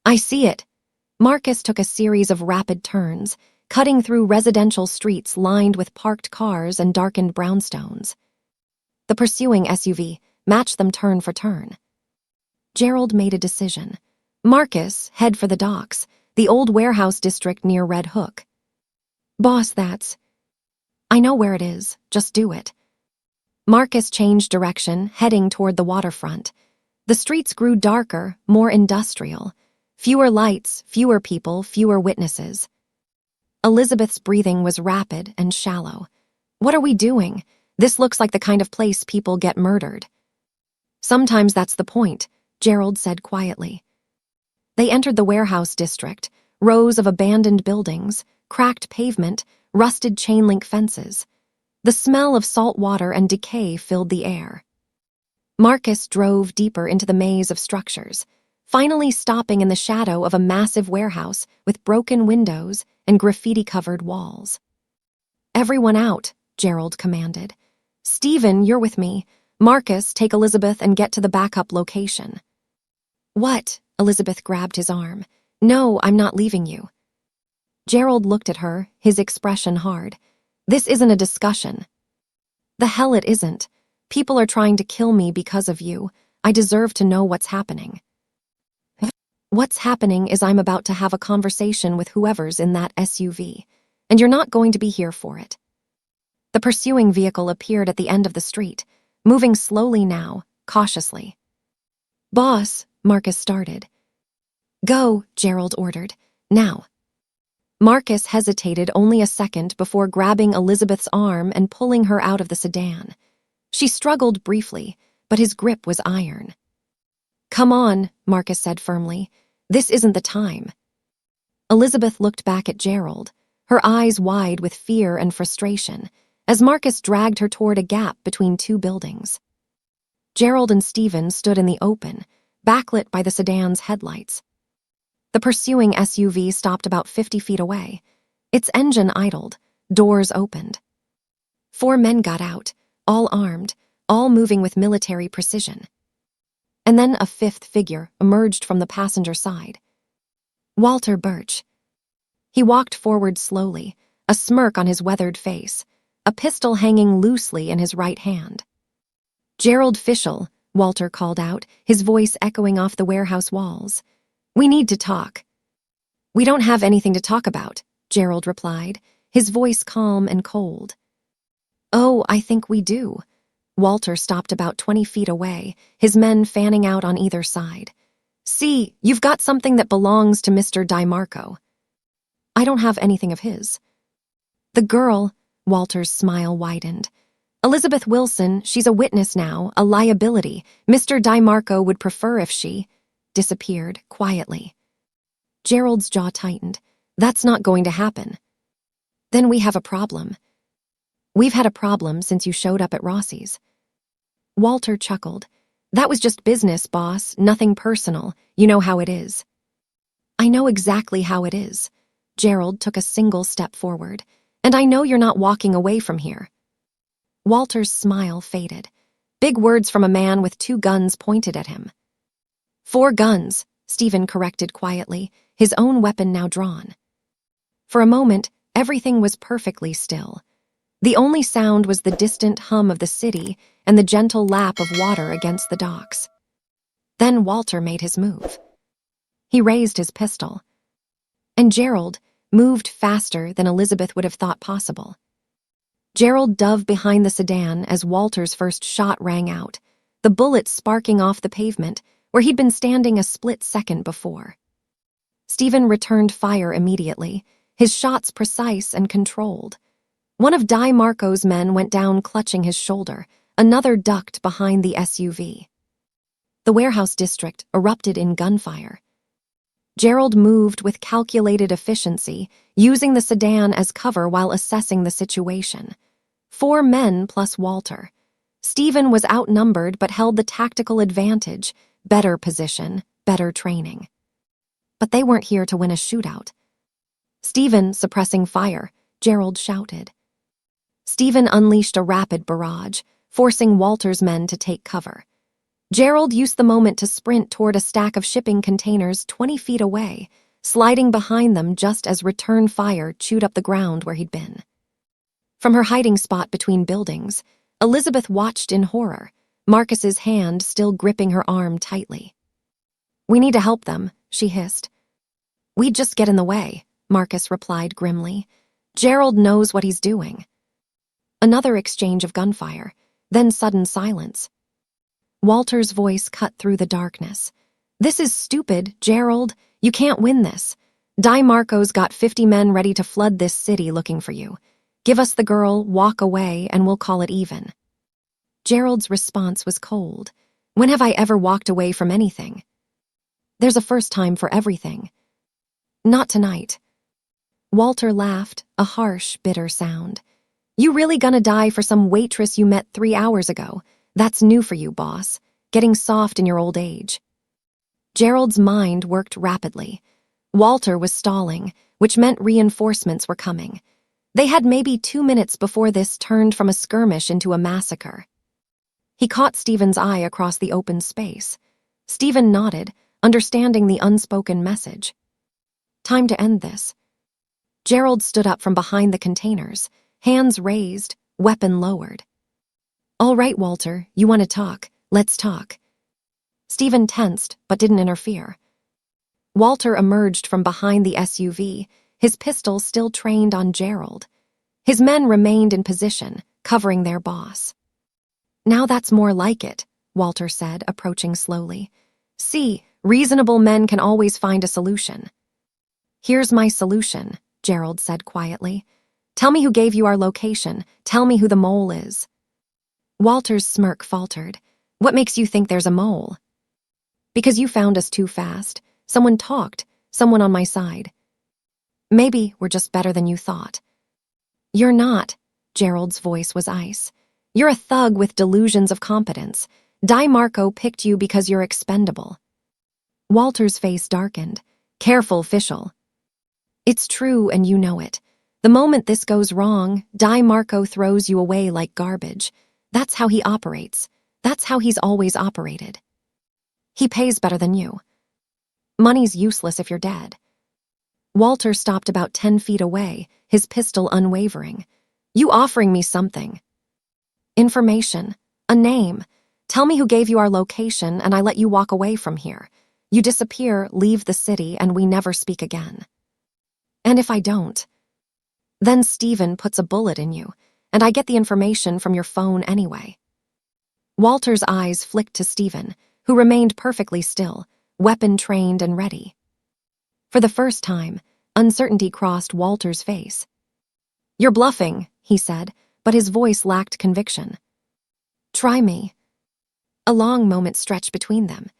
"I see it." Marcus took a series of rapid turns, cutting through residential streets lined with parked cars and darkened brownstones. The pursuing SUV matched them turn for turn. Gerald made a decision. "Marcus, head for the docks, the old warehouse district near Red Hook." "Boss, that's..." "I know where it is, just do it." Marcus changed direction, heading toward the waterfront. The streets grew darker, more industrial. Fewer lights, fewer people, fewer witnesses. Elizabeth's breathing was rapid and shallow. "What are we doing? This looks like the kind of place people get murdered." "Sometimes that's the point," Gerald said quietly. They entered the warehouse district, rows of abandoned buildings, cracked pavement, rusted chain-link fences. The smell of salt water and decay filled the air. Marcus drove deeper into the maze of structures, finally stopping in the shadow of a massive warehouse with broken windows and graffiti-covered walls. "Everyone out," Gerald commanded. "Stephen, you're with me. Marcus, take Elizabeth and get to the backup location." "What?" Elizabeth grabbed his arm. "No, I'm not leaving you." Gerald looked at her, his expression hard. "This isn't a discussion." "The hell it isn't. People are trying to kill me because of you. I deserve to know what's happening." What's happening is I'm about to have a conversation with whoever's in that SUV, and you're not going to be here for it. The pursuing vehicle appeared at the end of the street, moving slowly now, cautiously. Boss, Marcus started. Go, Gerald ordered. Now. Marcus hesitated only a second before grabbing Elizabeth's arm and pulling her out of the sedan. She struggled briefly, but his grip was iron. Come on, Marcus said firmly. This isn't the time. Elizabeth looked back at Gerald, her eyes wide with fear and frustration, as Marcus dragged her toward a gap between two buildings. Gerald and Stephen stood in the open, backlit by the sedan's headlights. The pursuing SUV stopped about 50 feet away. Its engine idled, doors opened. 4 men got out, all armed, all moving with military precision. And then a 5th figure emerged from the passenger side. Walter Birch. He walked forward slowly, a smirk on his weathered face, a pistol hanging loosely in his right hand. Gerald Fischel, Walter called out, his voice echoing off the warehouse walls. We need to talk. We don't have anything to talk about, Gerald replied, his voice calm and cold. Oh, I think we do. Walter stopped about 20 feet away, his men fanning out on either side. See, you've got something that belongs to Mr. DiMarco. I don't have anything of his. The girl, Walter's smile widened. Elizabeth Wilson, she's a witness now, a liability. Mr. DiMarco would prefer if she disappeared quietly. Gerald's jaw tightened. That's not going to happen. Then we have a problem. We've had a problem since you showed up at Rossi's. Walter chuckled. That was just business, boss, nothing personal. You know how it is. I know exactly how it is. Gerald took a single step forward. And I know you're not walking away from here. Walter's smile faded. Big words from a man with 2 guns pointed at him. 4 guns, Stephen corrected quietly, his own weapon now drawn. For a moment, everything was perfectly still. The only sound was the distant hum of the city and the gentle lap of water against the docks. Then Walter made his move. He raised his pistol. And Gerald moved faster than Elizabeth would have thought possible. Gerald dove behind the sedan as Walter's first shot rang out, the bullet sparking off the pavement where he'd been standing a split second before. Stephen returned fire immediately, his shots precise and controlled. One of DiMarco's men went down clutching his shoulder, another ducked behind the SUV. The warehouse district erupted in gunfire. Gerald moved with calculated efficiency, using the sedan as cover while assessing the situation. 4 men plus Walter. Stephen was outnumbered but held the tactical advantage, better position, better training. But they weren't here to win a shootout. Stephen suppressing fire, Gerald shouted. Stephen unleashed a rapid barrage, forcing Walter's men to take cover. Gerald used the moment to sprint toward a stack of shipping containers 20 feet away, sliding behind them just as return fire chewed up the ground where he'd been. From her hiding spot between buildings, Elizabeth watched in horror, Marcus's hand still gripping her arm tightly. We need to help them, she hissed. We'd just get in the way, Marcus replied grimly. Gerald knows what he's doing. Another exchange of gunfire, then sudden silence. Walter's voice cut through the darkness. This is stupid, Gerald. You can't win this. DiMarco's got 50 men ready to flood this city looking for you. Give us the girl, walk away, and we'll call it even. Gerald's response was cold. When have I ever walked away from anything? There's a first time for everything. Not tonight. Walter laughed, a harsh, bitter sound. You really gonna die for some waitress you met 3 hours ago? That's new for you, boss. Getting soft in your old age. Gerald's mind worked rapidly. Walter was stalling, which meant reinforcements were coming. They had maybe 2 minutes before this turned from a skirmish into a massacre. He caught Stephen's eye across the open space. Stephen nodded, understanding the unspoken message. Time to end this. Gerald stood up from behind the containers, hands raised, weapon lowered. All right, Walter, you want to talk. Let's talk. Stephen tensed, but didn't interfere. Walter emerged from behind the SUV, his pistol still trained on Gerald. His men remained in position, covering their boss. "Now that's more like it," Walter said, approaching slowly. "See, reasonable men can always find a solution." "Here's my solution," Gerald said quietly. "Tell me who gave you our location. Tell me who the mole is." Walter's smirk faltered. "What makes you think there's a mole?" "Because you found us too fast. Someone talked, someone on my side. Maybe we're just better than you thought." "You're not." Gerald's voice was ice. "You're a thug with delusions of competence. Di Marco picked you because you're expendable." Walter's face darkened. "Careful, Fischl." "It's true, and you know it. The moment this goes wrong, Di Marco throws you away like garbage. That's how he operates. That's how he's always operated. He pays better than you. Money's useless if you're dead." Walter stopped about 10 feet away, his pistol unwavering. "You offering me something?" "Information. A name. Tell me who gave you our location, and I let you walk away from here. You disappear, leave the city, and we never speak again." "And if I don't?" "Then Steven puts a bullet in you, and I get the information from your phone anyway." Walter's eyes flicked to Steven, who remained perfectly still, weapon trained and ready. For the first time, uncertainty crossed Walter's face. "You're bluffing," he said, but his voice lacked conviction. "Try me." A long moment stretched between them.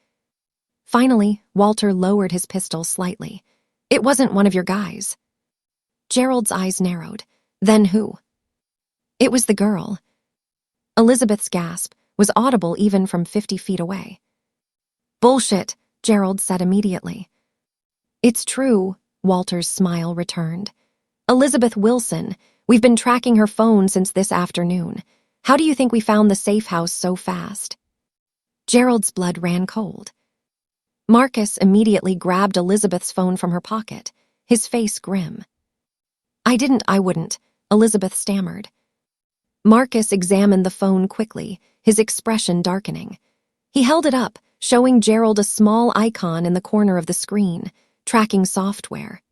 Finally, Walter lowered his pistol slightly. "It wasn't one of your guys." Gerald's eyes narrowed. "Then who?" "It was the girl." Elizabeth's gasp was audible even from 50 feet away. "Bullshit," Gerald said immediately. "It's true," Walter's smile returned. "Elizabeth Wilson. We've been tracking her phone since this afternoon. How do you think we found the safe house so fast?" Gerald's blood ran cold. Marcus immediately grabbed Elizabeth's phone from her pocket, his face grim. I wouldn't," Elizabeth stammered. Marcus examined the phone quickly, his expression darkening. He held it up, showing Gerald a small icon in the corner of the screen, tracking software.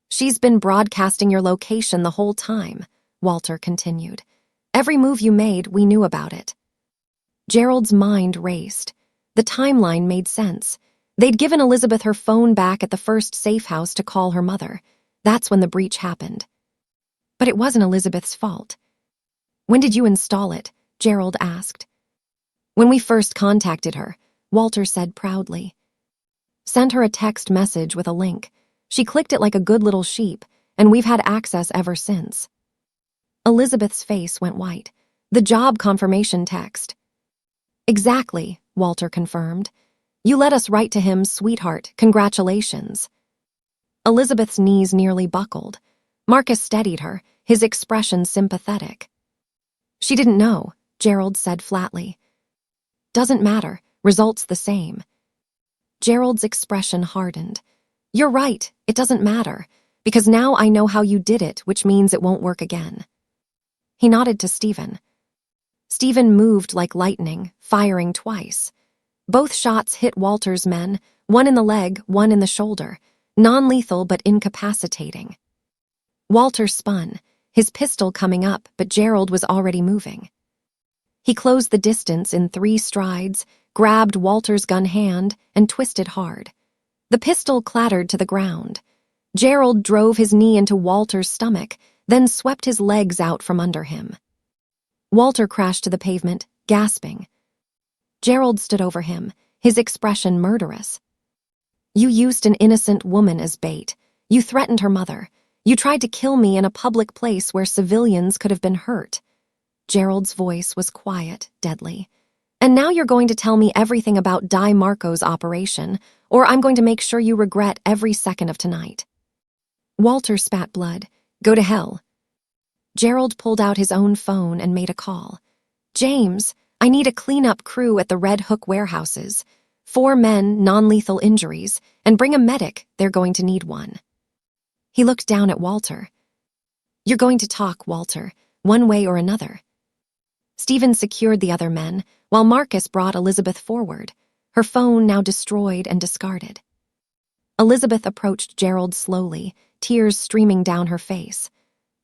"She's been broadcasting your location the whole time," Walter continued. "Every move you made, we knew about it." Gerald's mind raced. The timeline made sense. They'd given Elizabeth her phone back at the first safe house to call her mother. That's when the breach happened. But it wasn't Elizabeth's fault. "When did you install it?" Gerald asked. "When we first contacted her," Walter said proudly. "Sent her a text message with a link. She clicked it like a good little sheep, and we've had access ever since." Elizabeth's face went white. "The job confirmation text." "Exactly," Walter confirmed. "You let us write to him, sweetheart, congratulations." Elizabeth's knees nearly buckled. Marcus steadied her, his expression sympathetic. "She didn't know," Gerald said flatly. "Doesn't matter, results the same." Gerald's expression hardened. "You're right, it doesn't matter, because now I know how you did it, which means it won't work again." He nodded to Steven. Steven moved like lightning, firing twice. Both shots hit Walter's men, one in the leg, one in the shoulder, non-lethal but incapacitating. Walter spun, his pistol coming up, but Gerald was already moving. He closed the distance in 3 strides, grabbed Walter's gun hand, and twisted hard. The pistol clattered to the ground. Gerald drove his knee into Walter's stomach, then swept his legs out from under him. Walter crashed to the pavement, gasping. Gerald stood over him, his expression murderous. "You used an innocent woman as bait. You threatened her mother. You tried to kill me in a public place where civilians could have been hurt." Gerald's voice was quiet, deadly. "And now you're going to tell me everything about Di Marco's operation, or I'm going to make sure you regret every second of tonight." Walter spat blood. "Go to hell." Gerald pulled out his own phone and made a call. "James, I need a cleanup crew at the Red Hook warehouses. 4 men, non-lethal injuries, and bring a medic, they're going to need one." He looked down at Walter. "You're going to talk, Walter, one way or another." Steven secured the other men, while Marcus brought Elizabeth forward, her phone now destroyed and discarded. Elizabeth approached Gerald slowly, tears streaming down her face.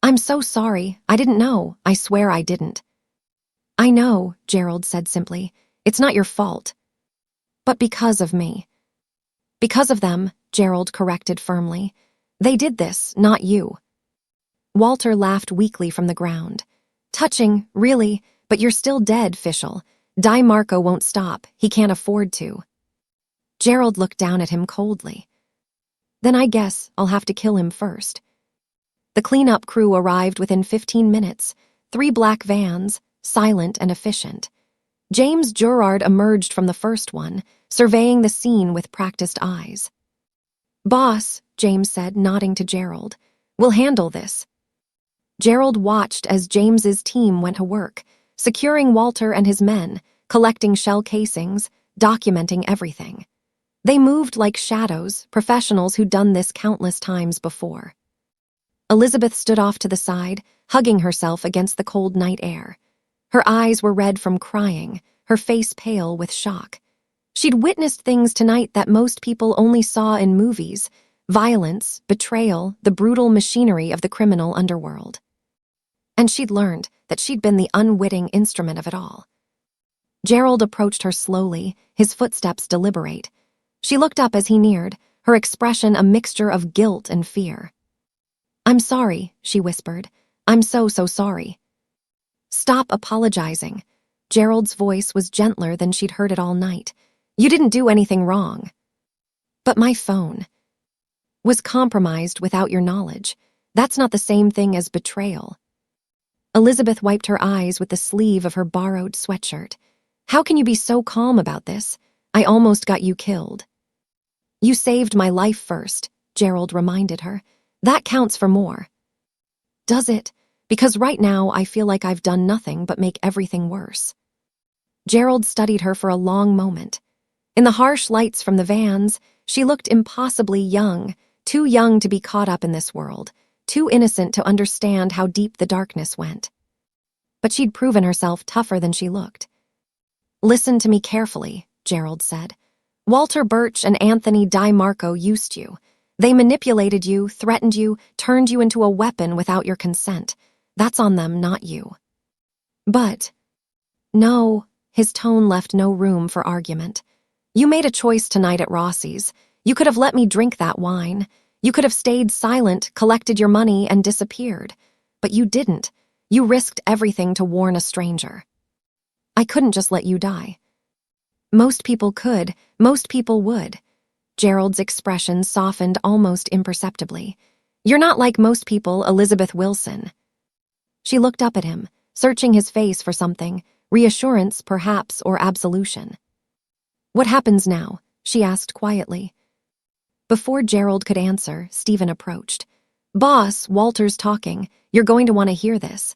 "I'm so sorry. I didn't know. I swear I didn't." "I know," Gerald said simply. "It's not your fault. But because of me." "Because of them," Gerald corrected firmly. "They did this, not you." Walter laughed weakly from the ground. "Touching, really, but you're still dead, Fischel. Di Marco won't stop. He can't afford to." Gerald looked down at him coldly. "Then I guess I'll have to kill him first." The cleanup crew arrived within 15 minutes, 3 black vans, silent and efficient. James Gerard emerged from the first one, surveying the scene with practiced eyes. "Boss," James said, nodding to Gerald, "we'll handle this." Gerald watched as James's team went to work, securing Walter and his men, collecting shell casings, documenting everything. They moved like shadows, professionals who'd done this countless times before. Elizabeth stood off to the side, hugging herself against the cold night air. Her eyes were red from crying, her face pale with shock. She'd witnessed things tonight that most people only saw in movies: violence, betrayal, the brutal machinery of the criminal underworld. And she'd learned that she'd been the unwitting instrument of it all. Gerald approached her slowly, his footsteps deliberate. She looked up as he neared, her expression a mixture of guilt and fear. "I'm sorry," she whispered. "I'm so sorry." "Stop apologizing." Gerald's voice was gentler than she'd heard it all night. "You didn't do anything wrong." "But my phone was compromised without your knowledge. That's not the same thing as betrayal." Elizabeth wiped her eyes with the sleeve of her borrowed sweatshirt. "How can you be so calm about this? I almost got you killed." "You saved my life first," Gerald reminded her. "That counts for more." "Does it? Because right now I feel like I've done nothing but make everything worse." Gerald studied her for a long moment. In the harsh lights from the vans, she looked impossibly young, too young to be caught up in this world, too innocent to understand how deep the darkness went. But she'd proven herself tougher than she looked. "Listen to me carefully," Gerald said. "Walter Birch and Anthony Di Marco used you. They manipulated you, threatened you, turned you into a weapon without your consent. That's on them, not you." "But..." "No," his tone left no room for argument. "You made a choice tonight at Rossi's. You could have let me drink that wine. You could have stayed silent, collected your money, and disappeared. But you didn't. You risked everything to warn a stranger. I couldn't just let you die." "Most people could. Most people would." Gerald's expression softened almost imperceptibly. "You're not like most people, Elizabeth Wilson." She looked up at him, searching his face for something, reassurance, perhaps, or absolution. "What happens now?" she asked quietly. Before Gerald could answer, Stephen approached. "Boss, Walter's talking. You're going to want to hear this."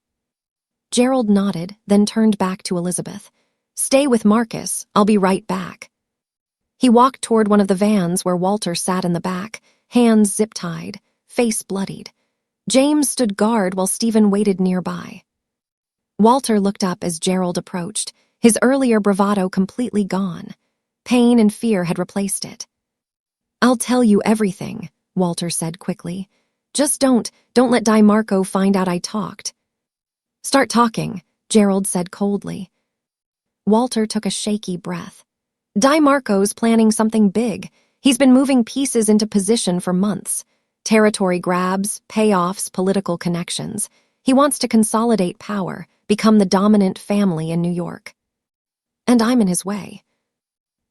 Gerald nodded, then turned back to Elizabeth. "Stay with Marcus. I'll be right back." He walked toward one of the vans where Walter sat in the back, hands zip-tied, face bloodied. James stood guard while Stephen waited nearby. Walter looked up as Gerald approached, his earlier bravado completely gone. Pain and fear had replaced it. "I'll tell you everything," Walter said quickly. "Just don't let Di Marco find out I talked." "Start talking," Gerald said coldly. Walter took a shaky breath. "Di Marco's planning something big. He's been moving pieces into position for months. Territory grabs, payoffs, political connections. He wants to consolidate power, become the dominant family in New York. And I'm in his way.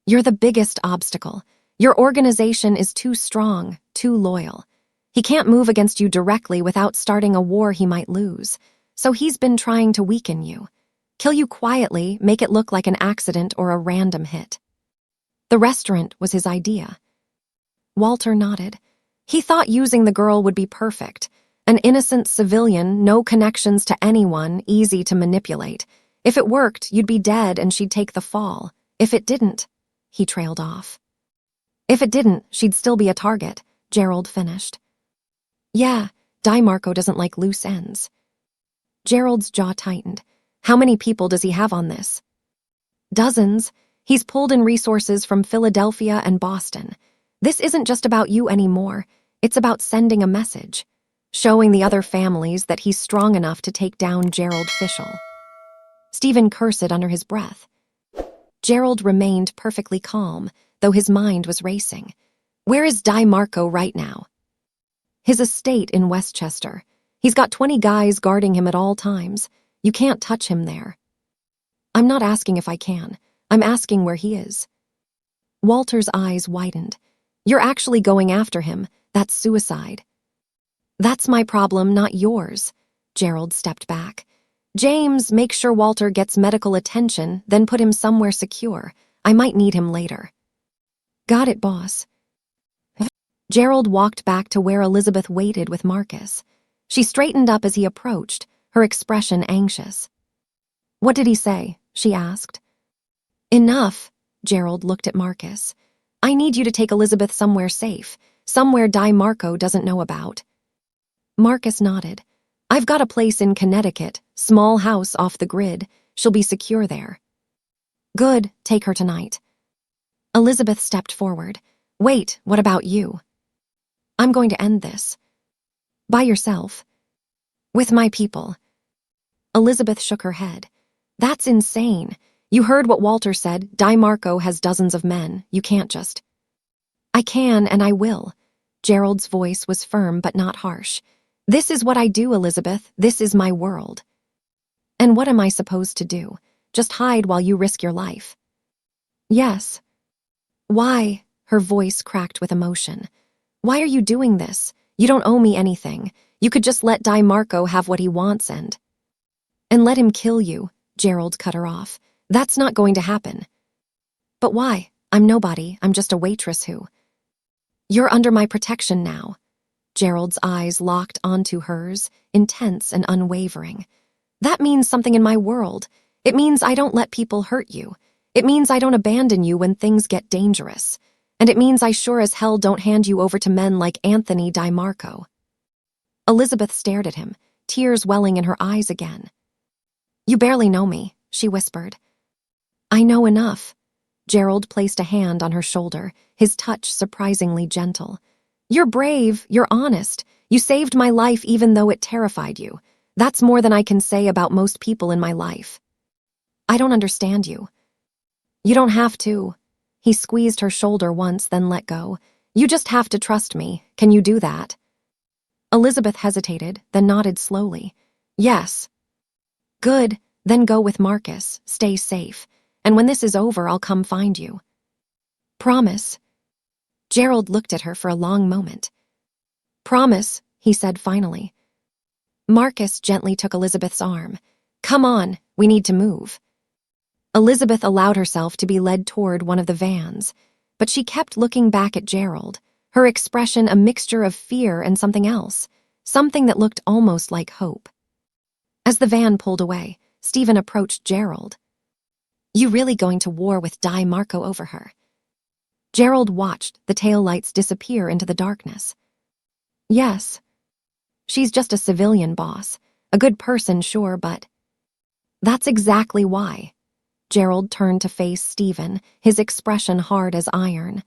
You're the biggest obstacle. Your organization is too strong, too loyal. He can't move against you directly without starting a war he might lose. So he's been trying to weaken you. Kill you quietly, make it look like an accident or a random hit. The restaurant was his idea." Walter nodded. He thought using the girl would be perfect. An innocent civilian, no connections to anyone, easy to manipulate. If it worked, you'd be dead and she'd take the fall. If it didn't, he trailed off. "If it didn't, she'd still be a target," Gerald finished. "Yeah, Di Marco doesn't like loose ends." Gerald's jaw tightened. "How many people does he have on this?" "Dozens. He's pulled in resources from Philadelphia and Boston. This isn't just about you anymore. It's about sending a message, showing the other families that he's strong enough to take down Gerald Fischel. Stephen cursed under his breath. Gerald remained perfectly calm, though his mind was racing. Where is Di Marco right now? His estate in Westchester. He's got 20 guys guarding him at all times. You can't touch him there. I'm not asking if I can. I'm asking where he is. Walter's eyes widened. You're actually going after him. That's suicide. That's my problem, not yours. Gerald stepped back. James, make sure Walter gets medical attention, then put him somewhere secure. I might need him later. Got it, boss. Gerald walked back to where Elizabeth waited with Marcus. She straightened up as he approached, her expression anxious. What did he say? She asked. Enough. Gerald looked at Marcus. I need you to take Elizabeth somewhere safe, somewhere Di Marco doesn't know about. Marcus nodded. I've got a place in Connecticut, small house off the grid. She'll be secure there. Good, take her tonight. Elizabeth stepped forward. Wait, what about you? I'm going to end this. By yourself. With my people. Elizabeth shook her head. That's insane. You heard what Walter said. Di Marco has dozens of men. You can't just... I can and I will. Gerald's voice was firm but not harsh. This is what I do, Elizabeth. This is my world. And what am I supposed to do? Just hide while you risk your life? Yes. Why? Her voice cracked with emotion. Why are you doing this? You don't owe me anything. You could just let Di Marco have what he wants and let him kill you, Gerald cut her off. That's not going to happen. But why? I'm nobody. I'm just a waitress who... You're under my protection now. Gerald's eyes locked onto hers, intense and unwavering. That means something in my world. It means I don't let people hurt you. It means I don't abandon you when things get dangerous. And it means I sure as hell don't hand you over to men like Anthony Di Marco. Elizabeth stared at him, tears welling in her eyes again. You barely know me, she whispered. I know enough. Gerald placed a hand on her shoulder, his touch surprisingly gentle. You're brave, you're honest. You saved my life even though it terrified you. That's more than I can say about most people in my life. I don't understand you. You don't have to. He squeezed her shoulder once, then let go. You just have to trust me. Can you do that? Elizabeth hesitated, then nodded slowly. Yes. Good, then go with Marcus. Stay safe. And when this is over, I'll come find you. Promise. Gerald looked at her for a long moment. Promise, he said finally. Marcus gently took Elizabeth's arm. Come on, we need to move. Elizabeth allowed herself to be led toward one of the vans, but she kept looking back at Gerald, her expression a mixture of fear and something else, something that looked almost like hope. As the van pulled away, Stephen approached Gerald. You really going to war with Di Marco over her? Gerald watched the taillights disappear into the darkness. Yes. She's just a civilian, boss. A good person, sure, but... That's exactly why. Gerald turned to face Stephen, his expression hard as iron.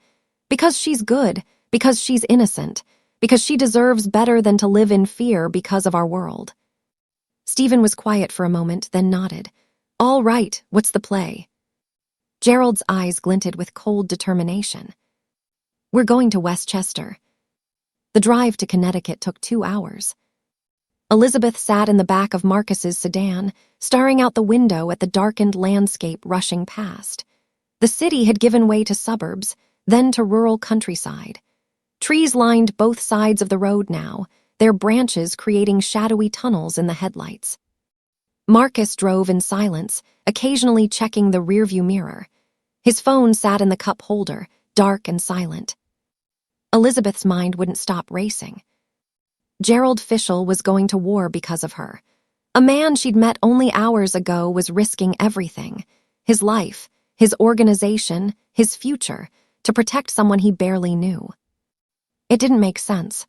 Because she's good, because she's innocent, because she deserves better than to live in fear because of our world. Stephen was quiet for a moment, then nodded. All right, what's the play? Gerald's eyes glinted with cold determination. We're going to Westchester. The drive to Connecticut took 2 hours. Elizabeth sat in the back of Marcus's sedan, staring out the window at the darkened landscape rushing past. The city had given way to suburbs, then to rural countryside. Trees lined both sides of the road now, their branches creating shadowy tunnels in the headlights. Marcus drove in silence, occasionally checking the rearview mirror. His phone sat in the cup holder, dark and silent. Elizabeth's mind wouldn't stop racing. Gerald Fischel was going to war because of her. A man she'd met only hours ago was risking everything, his life, his organization, his future, to protect someone he barely knew. It didn't make sense.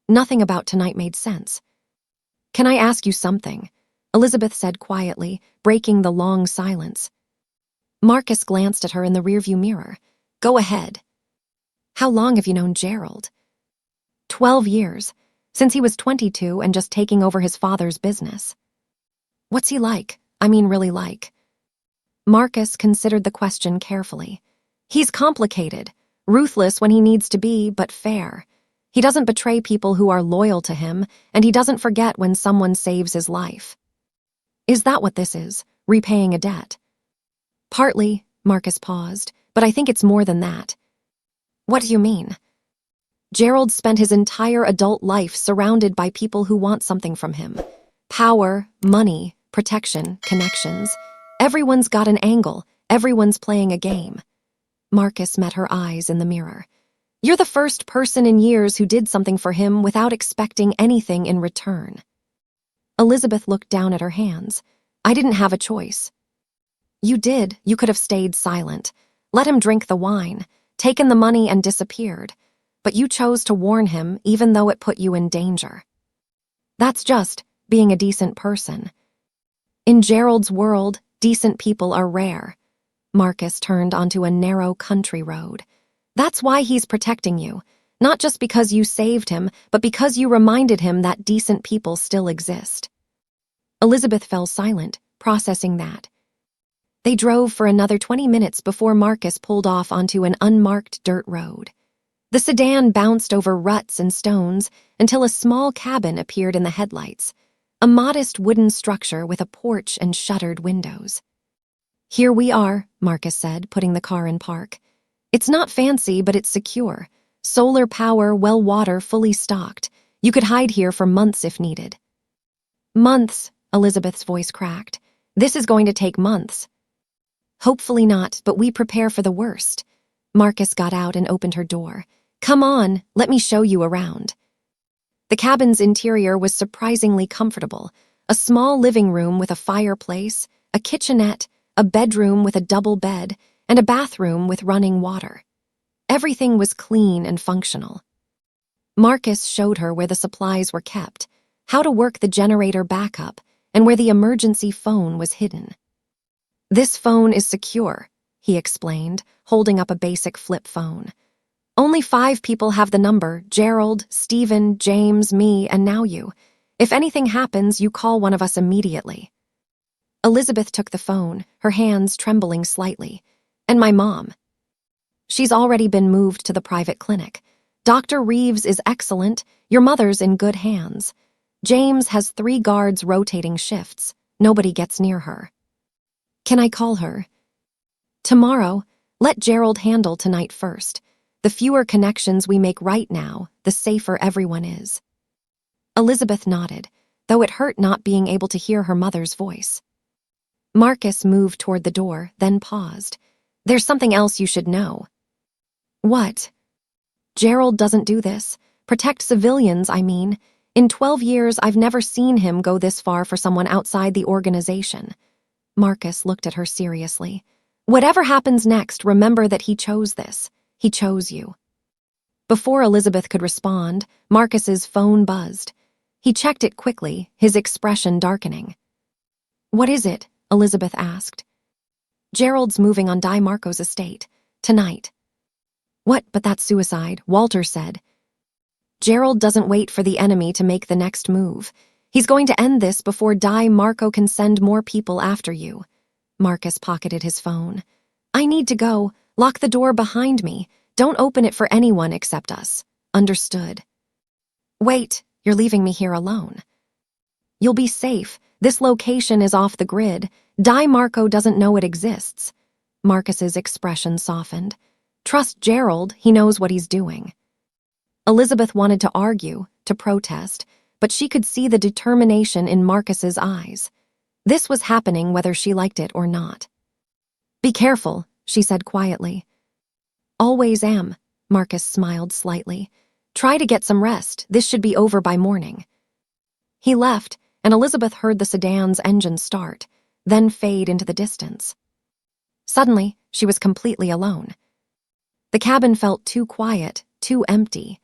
Nothing about tonight made sense. Can I ask you something? Elizabeth said quietly, breaking the long silence. Marcus glanced at her in the rearview mirror. Go ahead. How long have you known Gerald? 12 years, since he was 22 and just taking over his father's business. What's he like? I mean, really like? Marcus considered the question carefully. He's complicated, ruthless when he needs to be, but fair. He doesn't betray people who are loyal to him, and he doesn't forget when someone saves his life. Is that what this is? Repaying a debt? Partly, Marcus paused, but I think it's more than that. What do you mean? Gerald spent his entire adult life surrounded by people who want something from him. Power, money, protection, connections. Everyone's got an angle, everyone's playing a game. Marcus met her eyes in the mirror. You're the first person in years who did something for him without expecting anything in return. Elizabeth looked down at her hands. I didn't have a choice. You did. You could have stayed silent. Let him drink the wine, taken the money and disappeared. But you chose to warn him even though it put you in danger. That's just being a decent person. In Gerald's world, decent people are rare. Marcus turned onto a narrow country road. That's why he's protecting you, not just because you saved him, but because you reminded him that decent people still exist. Elizabeth fell silent, processing that. They drove for another 20 minutes before Marcus pulled off onto an unmarked dirt road. The sedan bounced over ruts and stones until a small cabin appeared in the headlights, a modest wooden structure with a porch and shuttered windows. Here we are, Marcus said, putting the car in park. It's not fancy, but it's secure. Solar power, well water, fully stocked. You could hide here for months if needed. Months, Elizabeth's voice cracked. This is going to take months. Hopefully not, but we prepare for the worst. Marcus got out and opened her door. Come on, let me show you around. The cabin's interior was surprisingly comfortable. A small living room with a fireplace, a kitchenette, a bedroom with a double bed, and a bathroom with running water. Everything was clean and functional. Marcus showed her where the supplies were kept, how to work the generator backup, and where the emergency phone was hidden. This phone is secure, he explained, holding up a basic flip phone. Only 5 people have the number, Gerald, Stephen, James, me, and now you. If anything happens, you call one of us immediately. Elizabeth took the phone, her hands trembling slightly. And my mom. She's already been moved to the private clinic. Dr. Reeves is excellent. Your mother's in good hands. James has 3 guards rotating shifts. Nobody gets near her. Can I call her? Tomorrow. Let Gerald handle tonight first. The fewer connections we make right now, the safer everyone is. Elizabeth nodded, though it hurt not being able to hear her mother's voice. Marcus moved toward the door, then paused. There's something else you should know. What? Gerald doesn't do this. Protect civilians, I mean. In 12 years, I've never seen him go this far for someone outside the organization. Marcus looked at her seriously. Whatever happens next, remember that he chose this. He chose you. Before Elizabeth could respond, Marcus's phone buzzed. He checked it quickly, his expression darkening. What is it? Elizabeth asked. Gerald's moving on Di Marco's estate. Tonight. What? But that's suicide, Walter said. Gerald doesn't wait for the enemy to make the next move. He's going to end this before Di Marco can send more people after you. Marcus pocketed his phone. I need to go. Lock the door behind me. Don't open it for anyone except us. Understood. Wait, you're leaving me here alone. You'll be safe. This location is off the grid. Di Marco doesn't know it exists. Marcus's expression softened. Trust Gerald, he knows what he's doing. Elizabeth wanted to argue, to protest, but she could see the determination in Marcus's eyes. This was happening whether she liked it or not. Be careful, she said quietly. Always am, Marcus smiled slightly. Try to get some rest. This should be over by morning. He left, and Elizabeth heard the sedan's engine start, then fade into the distance. Suddenly, she was completely alone. The cabin felt too quiet, too empty.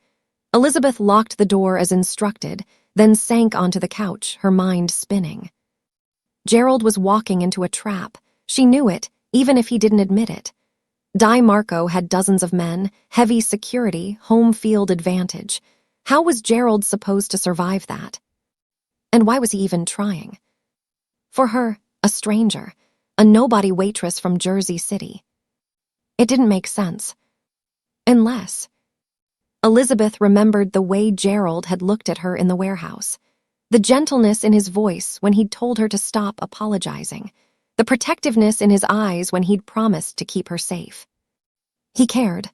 Elizabeth locked the door as instructed, then sank onto the couch, her mind spinning. Gerald was walking into a trap. She knew it, even if he didn't admit it. Di Marco had dozens of men, heavy security, home field advantage. How was Gerald supposed to survive that? And why was he even trying? For her, a stranger, a nobody waitress from Jersey City. It didn't make sense. Unless Elizabeth remembered the way Gerald had looked at her in the warehouse. The gentleness in his voice when he'd told her to stop apologizing. The protectiveness in his eyes when he'd promised to keep her safe. He cared.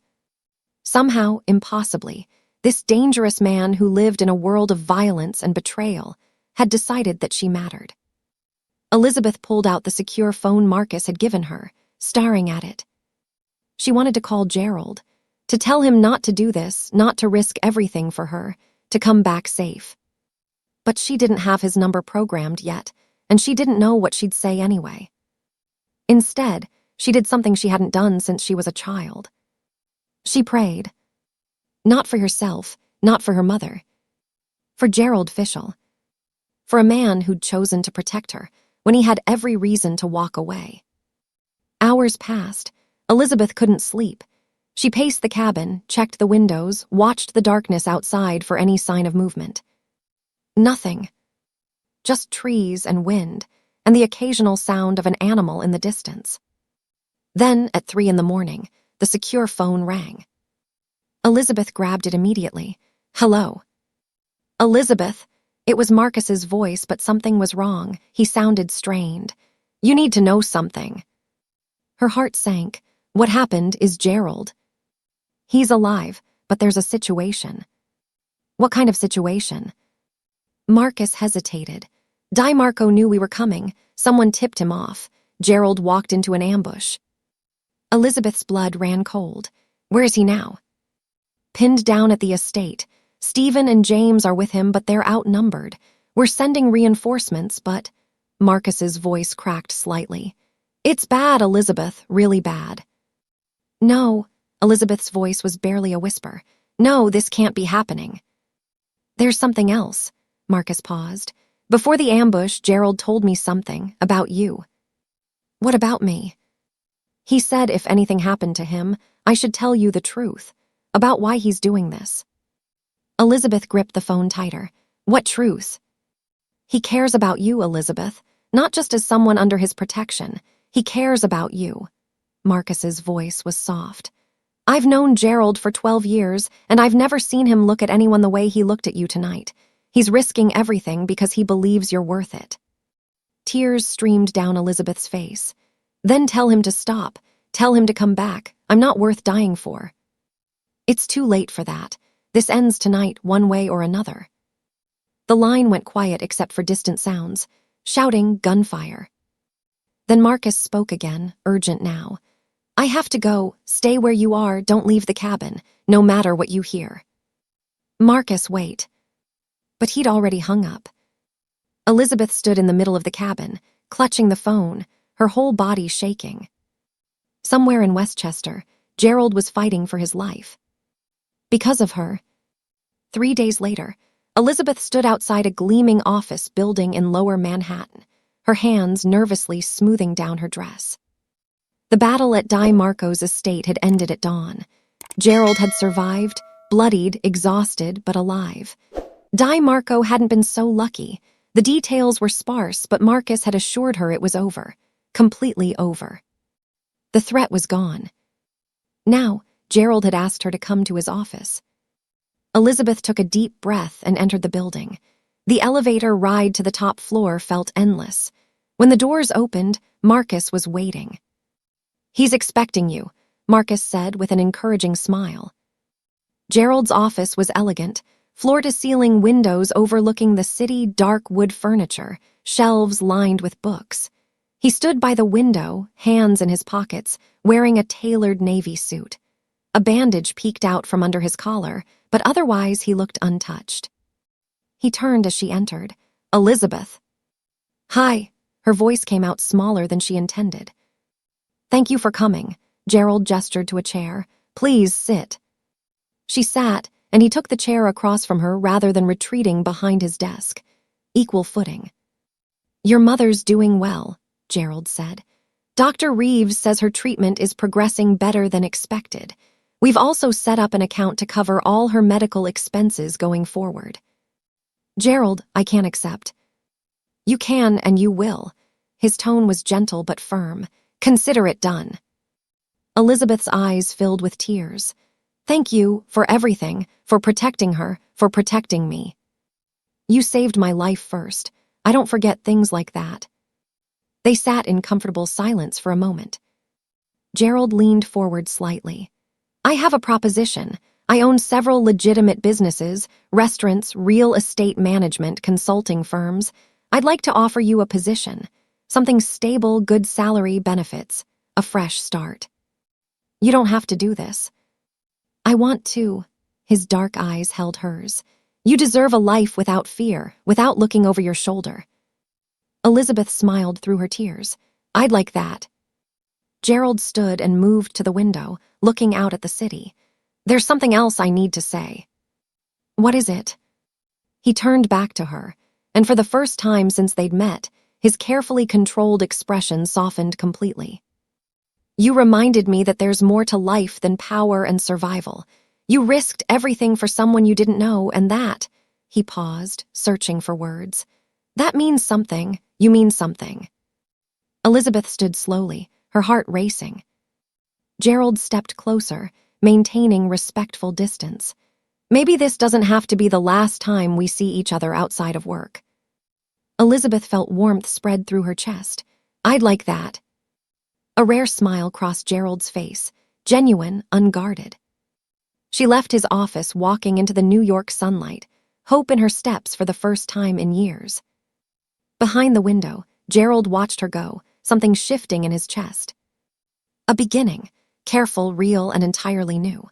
Somehow, impossibly, this dangerous man who lived in a world of violence and betrayal had decided that she mattered. Elizabeth pulled out the secure phone Marcus had given her, staring at it. She wanted to call Gerald, to tell him not to do this, not to risk everything for her, to come back safe. But she didn't have his number programmed yet, and she didn't know what she'd say anyway. Instead, she did something she hadn't done since she was a child. She prayed. Not for herself, not for her mother. For Gerald Fischel. For a man who'd chosen to protect her when he had every reason to walk away. Hours passed. Elizabeth couldn't sleep. She paced the cabin, checked the windows, watched the darkness outside for any sign of movement. Nothing. Just trees and wind, and the occasional sound of an animal in the distance. Then, at 3 a.m, the secure phone rang. Elizabeth grabbed it immediately. Hello. Elizabeth. It was Marcus's voice, but something was wrong. He sounded strained. You need to know something. Her heart sank. What happened is Gerald. He's alive, but there's a situation. What kind of situation? Marcus hesitated. Di Marco knew we were coming. Someone tipped him off. Gerald walked into an ambush. Elizabeth's blood ran cold. Where is he now? Pinned down at the estate. Stephen and James are with him, but they're outnumbered. We're sending reinforcements, but... Marcus's voice cracked slightly. It's bad, Elizabeth, really bad. No, Elizabeth's voice was barely a whisper. No, this can't be happening. There's something else. Marcus paused. Before the ambush, Gerald told me something about you. What about me? He said if anything happened to him, I should tell you the truth, about why he's doing this. Elizabeth gripped the phone tighter. What truth? He cares about you, Elizabeth, not just as someone under his protection. He cares about you. Marcus's voice was soft. I've known Gerald for 12 years, and I've never seen him look at anyone the way he looked at you tonight. He's risking everything because he believes you're worth it. Tears streamed down Elizabeth's face. Then tell him to stop. Tell him to come back. I'm not worth dying for. It's too late for that. This ends tonight, one way or another. The line went quiet except for distant sounds, shouting, gunfire. Then Marcus spoke again, urgent now. I have to go. Stay where you are. Don't leave the cabin, no matter what you hear. Marcus, wait. But he'd already hung up. Elizabeth stood in the middle of the cabin, clutching the phone, her whole body shaking. Somewhere in Westchester, Gerald was fighting for his life. Because of her. 3 days later, Elizabeth stood outside a gleaming office building in Lower Manhattan, her hands nervously smoothing down her dress. The battle at Di Marco's estate had ended at dawn. Gerald had survived, bloodied, exhausted, but alive. Di Marco hadn't been so lucky. The details were sparse, but Marcus had assured her it was over. Completely over. The threat was gone. Now, Gerald had asked her to come to his office. Elizabeth took a deep breath and entered the building. The elevator ride to the top floor felt endless. When the doors opened, Marcus was waiting. He's expecting you, Marcus said with an encouraging smile. Gerald's office was elegant, floor-to-ceiling windows overlooking the city, dark wood furniture, shelves lined with books. He stood by the window, hands in his pockets, wearing a tailored navy suit. A bandage peeked out from under his collar, but otherwise he looked untouched. He turned as she entered. Elizabeth. Hi. Her voice came out smaller than she intended. Thank you for coming. Gerald gestured to a chair. Please sit. She sat, and he took the chair across from her rather than retreating behind his desk. Equal footing. Your mother's doing well, Gerald said. Dr. Reeves says her treatment is progressing better than expected. We've also set up an account to cover all her medical expenses going forward. Gerald, I can't accept. You can and you will. His tone was gentle but firm. Consider it done. Elizabeth's eyes filled with tears. Thank you for everything, for protecting her, for protecting me. You saved my life first. I don't forget things like that. They sat in comfortable silence for a moment. Gerald leaned forward slightly. I have a proposition. I own several legitimate businesses, restaurants, real estate management, consulting firms. I'd like to offer you a position. Something stable, good salary, benefits. A fresh start. You don't have to do this. I want to. His dark eyes held hers. You deserve a life without fear, without looking over your shoulder. Elizabeth smiled through her tears. I'd like that. Gerald stood and moved to the window, looking out at the city. There's something else I need to say. What is it? He turned back to her, and for the first time since they'd met, his carefully controlled expression softened completely. You reminded me that there's more to life than power and survival. You risked everything for someone you didn't know, and that, he paused, searching for words. That means something. You mean something. Elizabeth stood slowly, her heart racing. Gerald stepped closer, maintaining respectful distance. Maybe this doesn't have to be the last time we see each other outside of work. Elizabeth felt warmth spread through her chest. I'd like that. A rare smile crossed Gerald's face, genuine, unguarded. She left his office, walking into the New York sunlight, hope in her steps for the first time in years. Behind the window, Gerald watched her go, something shifting in his chest. A beginning, careful, real, and entirely new.